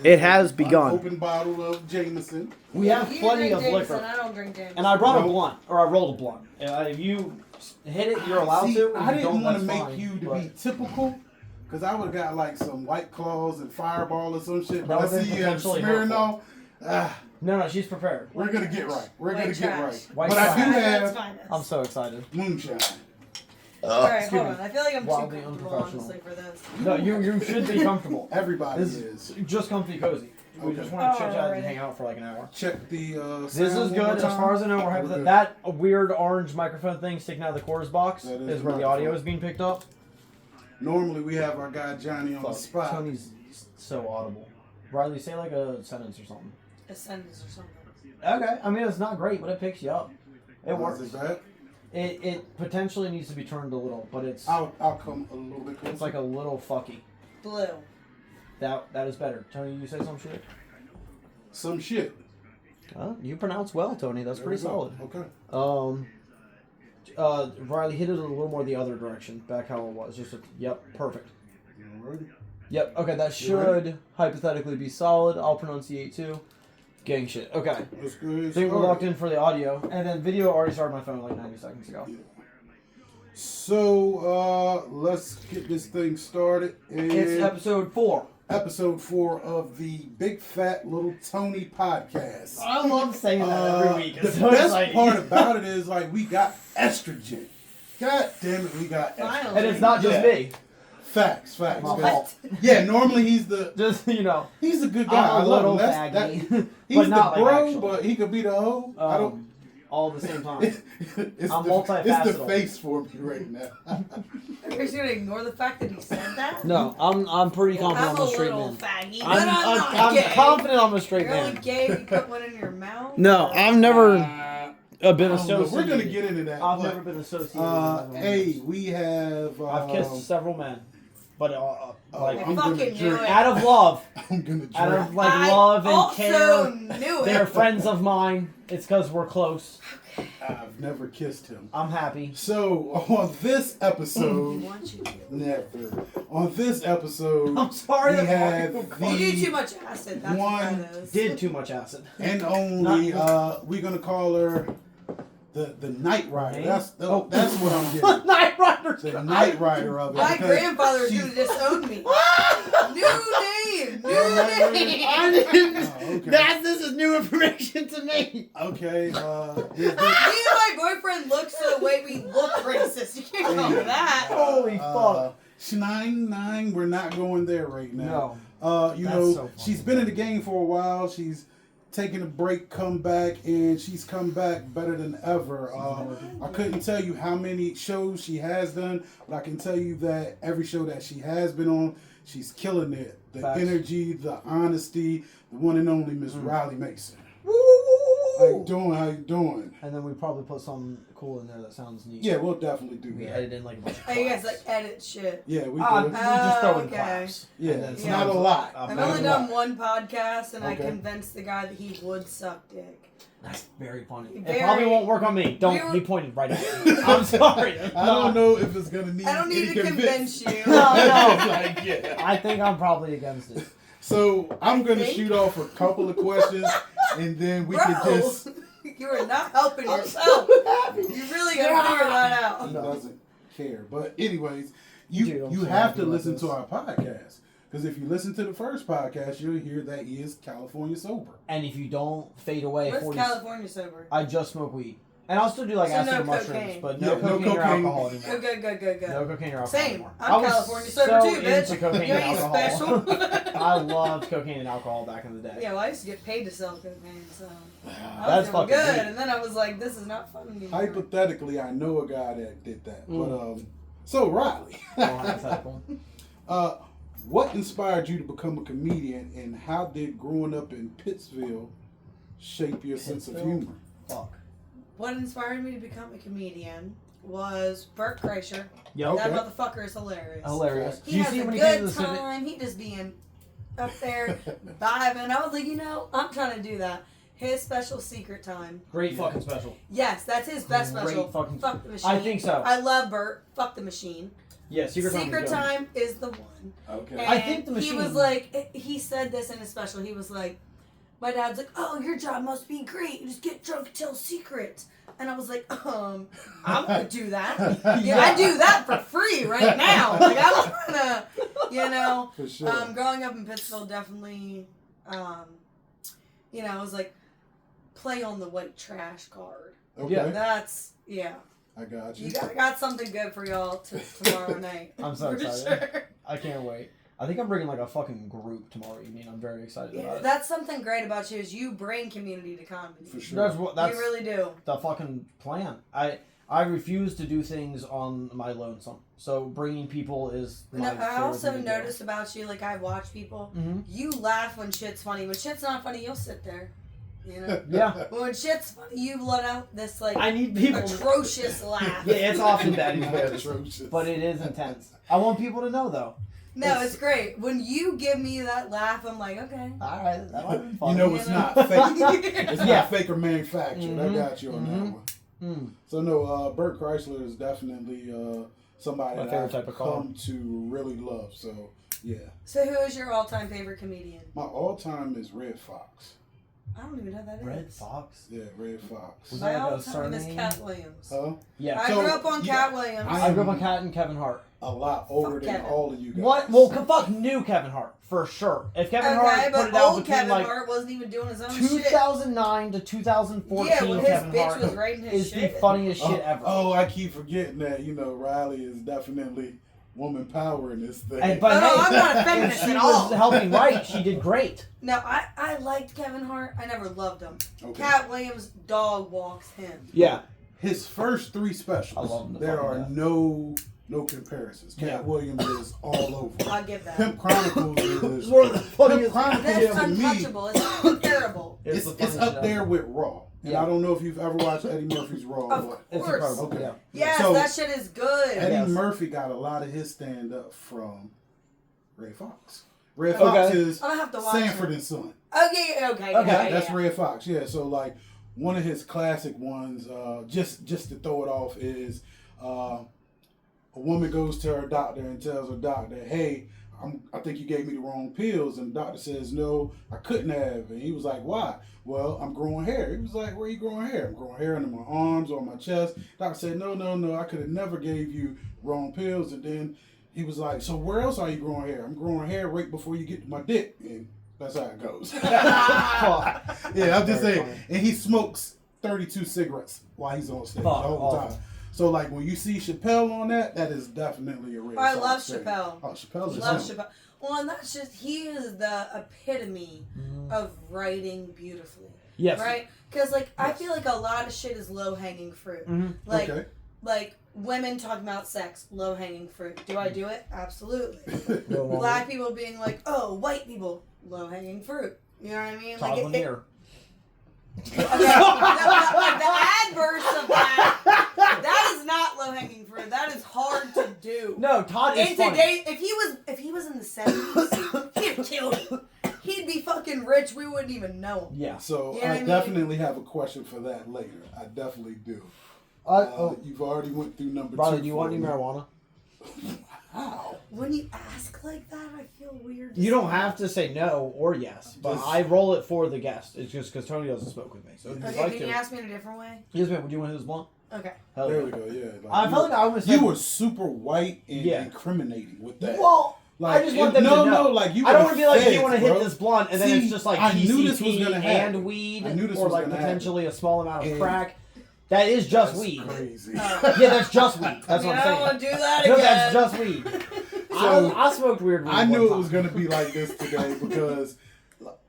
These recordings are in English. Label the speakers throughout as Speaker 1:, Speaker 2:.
Speaker 1: It has begun.
Speaker 2: Open bottle of Jameson.
Speaker 3: We have plenty of
Speaker 4: Jameson,
Speaker 3: liquor.
Speaker 4: I don't drink Jameson.
Speaker 3: And I brought a blunt, or I rolled a blunt. If you hit it, you're allowed to.
Speaker 2: I
Speaker 3: If you
Speaker 2: didn't
Speaker 3: don't,
Speaker 2: want to
Speaker 3: that's
Speaker 2: make
Speaker 3: fine,
Speaker 2: you to
Speaker 3: but-
Speaker 2: be typical, because I would have got like some White Claws and Fireball or some shit.
Speaker 3: That
Speaker 2: But I
Speaker 3: would've
Speaker 2: see
Speaker 3: been
Speaker 2: you have
Speaker 3: potentially
Speaker 2: Smirnoff.
Speaker 3: No, she's prepared.
Speaker 2: We're going to get right. We're going to get right.
Speaker 3: White
Speaker 2: But I do
Speaker 3: trash.
Speaker 2: have
Speaker 4: fine.
Speaker 3: I'm so excited.
Speaker 2: moonshine.
Speaker 4: Alright,
Speaker 3: excuse
Speaker 4: hold
Speaker 3: me.
Speaker 4: on. I feel like I'm too
Speaker 3: Wildly
Speaker 4: comfortable,
Speaker 3: unprofessional.
Speaker 4: honestly, for this.
Speaker 3: No, you should be comfortable.
Speaker 2: Everybody
Speaker 3: This
Speaker 2: is.
Speaker 3: just comfy cozy. We
Speaker 2: Okay.
Speaker 3: just want to chit chat and
Speaker 4: Alrighty.
Speaker 3: hang out for like an hour.
Speaker 2: Check the
Speaker 3: This
Speaker 2: sound
Speaker 3: is
Speaker 2: one
Speaker 3: good
Speaker 2: more
Speaker 3: as
Speaker 2: time.
Speaker 3: far as I know. We're happy
Speaker 2: We're
Speaker 3: with
Speaker 2: good.
Speaker 3: that weird orange microphone thing sticking out of the quarters box
Speaker 2: That is
Speaker 3: is
Speaker 2: the
Speaker 3: where the audio
Speaker 2: microphone.
Speaker 3: is being picked up.
Speaker 2: Normally we have our guy Johnny on the
Speaker 3: Fuck,
Speaker 2: spot.
Speaker 3: Tony's so audible. Rylee, say like a sentence or something.
Speaker 4: A sentence or something.
Speaker 3: Okay, I mean it's not great, but it picks you up. It works.
Speaker 2: Is it bad?
Speaker 3: It potentially needs to be turned a little, but it's
Speaker 2: I'll come a little bit closer.
Speaker 3: it's like a little fucky.
Speaker 4: Blue.
Speaker 3: That is better. Tony, you say some shit.
Speaker 2: Some shit.
Speaker 3: You pronounce well, Tony. That's
Speaker 2: There we
Speaker 3: pretty
Speaker 2: go.
Speaker 3: solid.
Speaker 2: Okay.
Speaker 3: Riley hit it a little more the other direction, back how it was. Yep, perfect.
Speaker 2: Alrighty.
Speaker 3: Yep, okay, that should hypothetically be solid. I'll pronunciate too. Gang shit. Okay.
Speaker 2: Let's go ahead.
Speaker 3: I think we're locked in for the audio. And then video already started my phone like 90 seconds ago.
Speaker 2: Yeah. So, let's get this thing started. And
Speaker 3: It's episode 4.
Speaker 2: episode 4 of the Big Fat Little Tony podcast.
Speaker 3: I love saying that every week.
Speaker 2: The
Speaker 3: It's so
Speaker 2: best
Speaker 3: exciting.
Speaker 2: part about it is, like, we got estrogen. God damn it, we got estrogen.
Speaker 4: Finally.
Speaker 3: And it's not just
Speaker 2: Yeah.
Speaker 3: me.
Speaker 2: Facts.
Speaker 3: My
Speaker 2: 'Cause-
Speaker 3: fault.
Speaker 2: Yeah, normally he's the
Speaker 3: Just, you know.
Speaker 2: he's a good guy.
Speaker 3: I'm
Speaker 2: I
Speaker 3: a
Speaker 2: love
Speaker 3: little
Speaker 2: him.
Speaker 3: faggy.
Speaker 2: He's
Speaker 3: but not
Speaker 2: the
Speaker 3: like
Speaker 2: bro,
Speaker 3: actually.
Speaker 2: but he could be the hoe. I don't.
Speaker 3: All at the same time.
Speaker 2: It's
Speaker 3: I'm
Speaker 2: the,
Speaker 3: multifaceted.
Speaker 2: It's the face for me right now.
Speaker 4: Are you just gonna ignore the fact that he said that?
Speaker 3: No, I'm pretty confident
Speaker 4: I'm
Speaker 3: I'm
Speaker 4: a
Speaker 3: a straight
Speaker 4: little
Speaker 3: man.
Speaker 4: faggy, but
Speaker 3: I'm
Speaker 4: I'm not gay.
Speaker 3: confident I'm a straight
Speaker 4: You're only
Speaker 3: man.
Speaker 4: gay if you put one in your mouth?
Speaker 3: No,
Speaker 4: Or-
Speaker 3: I've never been
Speaker 2: I don't know.
Speaker 3: associated.
Speaker 2: We're gonna get into that.
Speaker 3: I've
Speaker 2: but,
Speaker 3: never been associated. with
Speaker 2: hey, we have.
Speaker 3: I've kissed several men, but like
Speaker 2: I'm gonna
Speaker 4: fucking knew
Speaker 2: drink.
Speaker 4: it.
Speaker 3: out of love,
Speaker 2: I'm gonna drink.
Speaker 3: out of like
Speaker 4: I
Speaker 3: love and
Speaker 4: also
Speaker 3: care.
Speaker 4: knew
Speaker 3: They're
Speaker 4: it.
Speaker 3: friends of mine. It's because we're close.
Speaker 2: I've never kissed him.
Speaker 3: I'm happy.
Speaker 2: So on this
Speaker 4: I
Speaker 2: episode,
Speaker 4: want you to.
Speaker 2: never. On this episode,
Speaker 3: I'm sorry
Speaker 2: we
Speaker 3: that
Speaker 2: have
Speaker 4: You do too
Speaker 2: the
Speaker 4: much acid. That's
Speaker 2: one
Speaker 4: what that is.
Speaker 3: did too much acid.
Speaker 2: and only.
Speaker 3: Not-
Speaker 2: We're gonna call her the Night Rider.
Speaker 3: Name?
Speaker 2: That's
Speaker 3: Oh.
Speaker 2: that's what I'm getting.
Speaker 3: Knight Rider.
Speaker 2: The Night Rider of it.
Speaker 4: My
Speaker 2: because
Speaker 4: grandfather was
Speaker 2: she's-
Speaker 4: gonna disown me. New name. New name.
Speaker 3: I didn't.
Speaker 2: Oh, okay.
Speaker 3: This is new information to me.
Speaker 2: Okay.
Speaker 4: Me and my boyfriend look so the way we look racist. You can't call me that.
Speaker 3: Holy fuck.
Speaker 2: Nine. We're not going there right now.
Speaker 3: No.
Speaker 2: You
Speaker 3: That's
Speaker 2: know,
Speaker 3: so funny.
Speaker 2: she's been in the game for a while. She's taken a break, come back, and she's come back better than ever. I couldn't tell you how many shows she has done, but I can tell you that every show that she has been on, she's killing it. The
Speaker 3: Facts.
Speaker 2: energy, the honesty, the one and only Miss Rylee Mason.
Speaker 3: Woo!
Speaker 2: How you doing? How you doing?
Speaker 3: And then we probably put something cool in there that sounds neat.
Speaker 2: Yeah, we'll definitely do
Speaker 3: We
Speaker 2: that.
Speaker 3: edit in like a bunch of
Speaker 4: Oh, you guys
Speaker 3: claps.
Speaker 4: like edit shit.
Speaker 2: Yeah, we
Speaker 3: Ah,
Speaker 2: do.
Speaker 3: we just throw in
Speaker 4: okay.
Speaker 3: claps.
Speaker 2: Yeah,
Speaker 3: And then
Speaker 2: it's
Speaker 4: Yeah.
Speaker 2: not a
Speaker 3: sometimes
Speaker 2: lot.
Speaker 3: I'll
Speaker 4: I've
Speaker 3: make
Speaker 4: only
Speaker 3: it
Speaker 4: done
Speaker 3: up.
Speaker 4: one podcast, and I
Speaker 2: Okay.
Speaker 4: convinced the guy that he would suck dick.
Speaker 3: That's very funny. It
Speaker 4: Very-
Speaker 3: probably won't work on me. Don't.
Speaker 4: We were-
Speaker 3: He pointed right at me. I'm sorry.
Speaker 2: I don't know if it's gonna need.
Speaker 4: I don't need
Speaker 2: any
Speaker 4: to convince you.
Speaker 3: No, no.
Speaker 2: Like, yeah.
Speaker 3: I think I'm probably against it.
Speaker 2: So I'm gonna
Speaker 4: Think?
Speaker 2: shoot off a couple of questions, and then we could
Speaker 4: Bro,
Speaker 2: just.
Speaker 4: you are not helping
Speaker 3: I'm
Speaker 4: yourself.
Speaker 3: so happy.
Speaker 4: You really gotta figure that out.
Speaker 2: He doesn't care. But anyways, you
Speaker 3: Dude, I'm
Speaker 2: you
Speaker 3: so
Speaker 2: have
Speaker 3: happy
Speaker 2: to
Speaker 3: about
Speaker 2: listen
Speaker 3: this.
Speaker 2: to our podcast, because if you listen to the first podcast, you'll hear that he is California sober.
Speaker 3: And if you don't fade away,
Speaker 4: What's
Speaker 3: 40.
Speaker 4: California sober?
Speaker 3: I just smoke weed, and I'll still do like
Speaker 4: So
Speaker 3: acid
Speaker 4: no
Speaker 3: and mushrooms,
Speaker 4: cocaine.
Speaker 3: but
Speaker 2: Yeah,
Speaker 3: no
Speaker 2: no
Speaker 3: cocaine or
Speaker 2: cocaine.
Speaker 3: alcohol anymore.
Speaker 4: Good.
Speaker 3: No cocaine or alcohol
Speaker 4: Same.
Speaker 3: anymore.
Speaker 4: I'm
Speaker 3: I was
Speaker 4: California sober
Speaker 3: so
Speaker 4: too, bitch.
Speaker 3: into cocaine
Speaker 4: You
Speaker 3: and
Speaker 4: ain't
Speaker 3: alcohol.
Speaker 4: special.
Speaker 3: I loved cocaine and alcohol back in the day.
Speaker 4: Yeah, well, I used to get paid to sell cocaine, so I
Speaker 3: That's
Speaker 4: was doing
Speaker 3: fucking
Speaker 4: good.
Speaker 3: neat.
Speaker 4: And then I was like, this is not fun anymore.
Speaker 2: Hypothetically, I know a guy that did that.
Speaker 3: Mm.
Speaker 2: But so Rylee,
Speaker 3: Well, hypothetical.
Speaker 2: what inspired you to become a comedian, and how did growing up in Pittsville shape your sense of
Speaker 3: Pittsville?
Speaker 2: humor?
Speaker 3: Fuck.
Speaker 4: What inspired me to become a comedian was Bert Kreischer.
Speaker 3: Yo,
Speaker 2: Okay.
Speaker 4: That motherfucker is hilarious.
Speaker 3: hilarious.
Speaker 4: He
Speaker 3: Did you
Speaker 4: has
Speaker 3: see
Speaker 4: a
Speaker 3: when he came to
Speaker 4: good
Speaker 3: the city?
Speaker 4: time. He just being up there vibing. I was like, I'm trying to do that. His special secret time.
Speaker 3: Great fucking special.
Speaker 4: Yes, that's his best
Speaker 3: Great
Speaker 4: special.
Speaker 3: fucking-
Speaker 4: Fuck the machine.
Speaker 3: I think so.
Speaker 4: I love Bert. Fuck the machine.
Speaker 3: Yeah,
Speaker 4: Secret Time is the one.
Speaker 2: Okay.
Speaker 4: And
Speaker 3: I think the machine.
Speaker 4: He was like, he said this in his special. He was like, my dad's like, oh, your job must be great. You just get drunk and tell secrets. And I was like, I'm gonna do that. Yeah, I do that for free right now. Like I'm trying to,
Speaker 2: For sure.
Speaker 4: growing up in Pittsfield, definitely, it was like, play on the white trash card.
Speaker 2: Okay.
Speaker 3: Yeah.
Speaker 4: That's
Speaker 2: I got you.
Speaker 4: I got something good for y'all tomorrow night.
Speaker 3: I'm so
Speaker 4: For
Speaker 3: excited.
Speaker 4: sure.
Speaker 3: I can't wait. I think I'm bringing like a fucking group tomorrow evening. I'm very excited about it.
Speaker 4: That's something great about you is you bring community to comedy.
Speaker 2: For sure.
Speaker 3: That's
Speaker 4: you really do.
Speaker 3: the fucking plan. I refuse to do things on my lonesome. So bringing people is my
Speaker 4: I also
Speaker 3: favorite
Speaker 4: noticed about you, like I watch people,
Speaker 3: Mm-hmm.
Speaker 4: you laugh when shit's funny. When shit's not funny, you'll sit there.
Speaker 3: Yeah.
Speaker 4: But when shit's funny, you let out this like
Speaker 3: I need people.
Speaker 4: atrocious laugh.
Speaker 3: Yeah, it's often bad,
Speaker 2: Atrocious.
Speaker 3: but it is intense. I want people to know though.
Speaker 4: No, it's great. When you give me that laugh, I'm like, okay.
Speaker 3: All right, that might have been fun.
Speaker 2: You know it's not fake. It's
Speaker 3: Yeah.
Speaker 2: not fake or manufactured. I
Speaker 3: Mhm.
Speaker 2: got you on that
Speaker 3: Mhm.
Speaker 2: one.
Speaker 3: Mm.
Speaker 2: So no, Bert Chrysler is definitely somebody
Speaker 3: My
Speaker 2: that
Speaker 3: favorite
Speaker 2: I've
Speaker 3: type of car.
Speaker 2: come to really love. So yeah,
Speaker 4: So who is your all-time favorite comedian?
Speaker 2: my all-time is Red Fox.
Speaker 4: I don't even know who that is.
Speaker 3: Red Fox.
Speaker 2: Yeah, Red Fox.
Speaker 3: Was
Speaker 4: My
Speaker 3: that like a
Speaker 4: all-time is
Speaker 3: surname?
Speaker 4: Cat Williams.
Speaker 2: Huh?
Speaker 3: Yeah.
Speaker 4: I
Speaker 2: So,
Speaker 4: grew up on
Speaker 2: yeah,
Speaker 4: Cat Williams.
Speaker 3: I grew up on Cat and Kevin Hart.
Speaker 2: A lot older than
Speaker 4: Kevin.
Speaker 2: all of you guys.
Speaker 3: What? Well, fuck new Kevin Hart for sure. If Kevin
Speaker 4: Okay,
Speaker 3: Hart put
Speaker 4: but
Speaker 3: it out
Speaker 4: old
Speaker 3: between
Speaker 4: Kevin
Speaker 3: like
Speaker 4: Hart wasn't even doing his own shit.
Speaker 3: 2009 to 2014,
Speaker 4: Yeah, when his
Speaker 3: Kevin
Speaker 4: bitch
Speaker 3: Hart
Speaker 4: was writing his
Speaker 3: is the
Speaker 4: shit.
Speaker 3: funniest shit ever.
Speaker 2: Oh, I keep forgetting that. Rylee is definitely woman power in this thing.
Speaker 3: And, but
Speaker 4: No,
Speaker 3: hey,
Speaker 4: I'm not a
Speaker 3: if
Speaker 4: feminist
Speaker 3: she
Speaker 4: at
Speaker 3: was
Speaker 4: all.
Speaker 3: helping write, she did great.
Speaker 4: No, I liked Kevin Hart. I never loved him.
Speaker 2: Okay.
Speaker 4: Cat Williams dog walks him.
Speaker 3: Yeah.
Speaker 2: His first three specials,
Speaker 3: I love him to
Speaker 2: there
Speaker 3: fucking
Speaker 2: are
Speaker 3: death.
Speaker 2: no comparisons.
Speaker 3: Yeah.
Speaker 2: Cat Williams is all over.
Speaker 4: I'll give that.
Speaker 2: Pimp Chronicles is
Speaker 3: It's one of the
Speaker 2: Pimp
Speaker 3: funniest.
Speaker 2: Chronicles
Speaker 4: That's
Speaker 2: to me.
Speaker 4: untouchable. It's comparable.
Speaker 2: It's
Speaker 3: the funniest
Speaker 2: up
Speaker 3: shit
Speaker 2: there
Speaker 3: ever.
Speaker 2: with Raw. And
Speaker 3: Yeah.
Speaker 2: I don't know if you've ever watched Eddie Murphy's Raw.
Speaker 4: Of
Speaker 2: but
Speaker 3: It's
Speaker 4: course.
Speaker 3: incredible.
Speaker 2: Okay.
Speaker 3: Yeah.
Speaker 4: Yes,
Speaker 2: So-
Speaker 4: that shit is good.
Speaker 2: Eddie
Speaker 3: Yes.
Speaker 2: Murphy got a lot of his stand up from Red Fox. Red
Speaker 3: Okay.
Speaker 2: Fox is
Speaker 4: I'll have to watch
Speaker 2: Sanford
Speaker 4: it.
Speaker 2: and Son.
Speaker 4: Oh, yeah, okay.
Speaker 3: Okay.
Speaker 4: Yeah,
Speaker 2: That's
Speaker 4: yeah.
Speaker 2: Red Fox. Yeah. So like one of his classic ones, just to throw it off, is a woman goes to her doctor and tells her doctor, "Hey, I think you gave me the wrong pills." And the doctor says, "No, I couldn't have." And he was like, "Why?" "Well, I'm growing hair." He was like, "Where are you growing hair?" "I'm growing hair under my arms or my chest." Doctor said, No, I could have never gave you wrong pills." And then he was like, "So where else are you growing hair?" "I'm growing hair right before you get to my dick." And that's how it goes. Yeah, I'm just
Speaker 3: Very
Speaker 2: saying.
Speaker 3: funny.
Speaker 2: And he smokes 32 cigarettes while he's on stage the
Speaker 3: Fuck,
Speaker 2: whole
Speaker 3: awful.
Speaker 2: time. So like when you see Chappelle on that is definitely a Red
Speaker 4: I
Speaker 2: Fox
Speaker 4: love
Speaker 2: thing.
Speaker 4: Chappelle.
Speaker 2: Oh, Chappelle's
Speaker 4: Love
Speaker 2: him.
Speaker 4: Chappelle. Well, and that's just, he is the epitome of writing beautifully.
Speaker 3: Yes.
Speaker 4: Right? Because, like, I
Speaker 2: Yes.
Speaker 4: feel like a lot of shit is low-hanging fruit.
Speaker 3: Mhm.
Speaker 4: Like,
Speaker 2: Okay.
Speaker 4: like, women talking about sex, low-hanging fruit. Do I do it? Absolutely.
Speaker 3: No longer.
Speaker 4: Black people being like, oh, white people, low-hanging fruit. You know what I mean?
Speaker 3: Todd
Speaker 4: Like,
Speaker 3: Lanier.
Speaker 4: okay, the adverse of that is not low-hanging fruit. That is hard to do.
Speaker 3: No, Todd is
Speaker 4: In
Speaker 3: funny.
Speaker 4: today, if he was in the 70s, he'd have killed it. He'd be fucking rich. We wouldn't even know him.
Speaker 3: Yeah.
Speaker 2: So
Speaker 4: You know what I
Speaker 2: I
Speaker 4: mean?
Speaker 2: definitely have a question for that later. I definitely do. You've already went through number
Speaker 3: Brother,
Speaker 2: two.
Speaker 3: do you want
Speaker 2: for
Speaker 3: any
Speaker 2: me.
Speaker 3: marijuana?
Speaker 2: How?
Speaker 4: When you ask like that, I feel weird. to
Speaker 3: You don't
Speaker 4: say.
Speaker 3: have to say no or yes, but
Speaker 2: Just-
Speaker 3: I roll it for the guest. It's just because Tony doesn't smoke with me. So if you'd
Speaker 4: Okay,
Speaker 3: like
Speaker 4: can
Speaker 3: to.
Speaker 4: you ask me in a different way?
Speaker 3: Yes, ma'am. Would you want his blunt?
Speaker 4: Okay.
Speaker 3: Hell
Speaker 2: There
Speaker 3: yeah.
Speaker 2: we go. Yeah. Like,
Speaker 3: I felt like I almost
Speaker 2: you
Speaker 3: said-
Speaker 2: were super white and
Speaker 3: Yeah.
Speaker 2: incriminating with that.
Speaker 3: Well,
Speaker 2: Like,
Speaker 3: I just want them
Speaker 2: no,
Speaker 3: to know.
Speaker 2: No, like you
Speaker 3: I don't
Speaker 2: were
Speaker 3: want to be like, do you
Speaker 2: feds,
Speaker 3: want to hit
Speaker 2: bro.
Speaker 3: this blunt, and then
Speaker 2: See,
Speaker 3: it's just like
Speaker 2: I
Speaker 3: PCP
Speaker 2: knew this was gonna happen.
Speaker 3: and weed,
Speaker 2: I knew this
Speaker 3: or
Speaker 2: was
Speaker 3: like
Speaker 2: gonna
Speaker 3: potentially a small amount of
Speaker 2: And
Speaker 3: crack. That is just
Speaker 2: That's
Speaker 3: weed.
Speaker 2: crazy.
Speaker 3: Yeah, that's just weed. That's
Speaker 4: I
Speaker 3: what
Speaker 4: mean,
Speaker 3: I'm
Speaker 4: I
Speaker 3: saying.
Speaker 4: don't want to do that
Speaker 3: No,
Speaker 4: again.
Speaker 3: that's just weed.
Speaker 2: So,
Speaker 3: I smoked weird weed.
Speaker 2: I knew
Speaker 3: one
Speaker 2: it was
Speaker 3: time.
Speaker 2: gonna be like this today because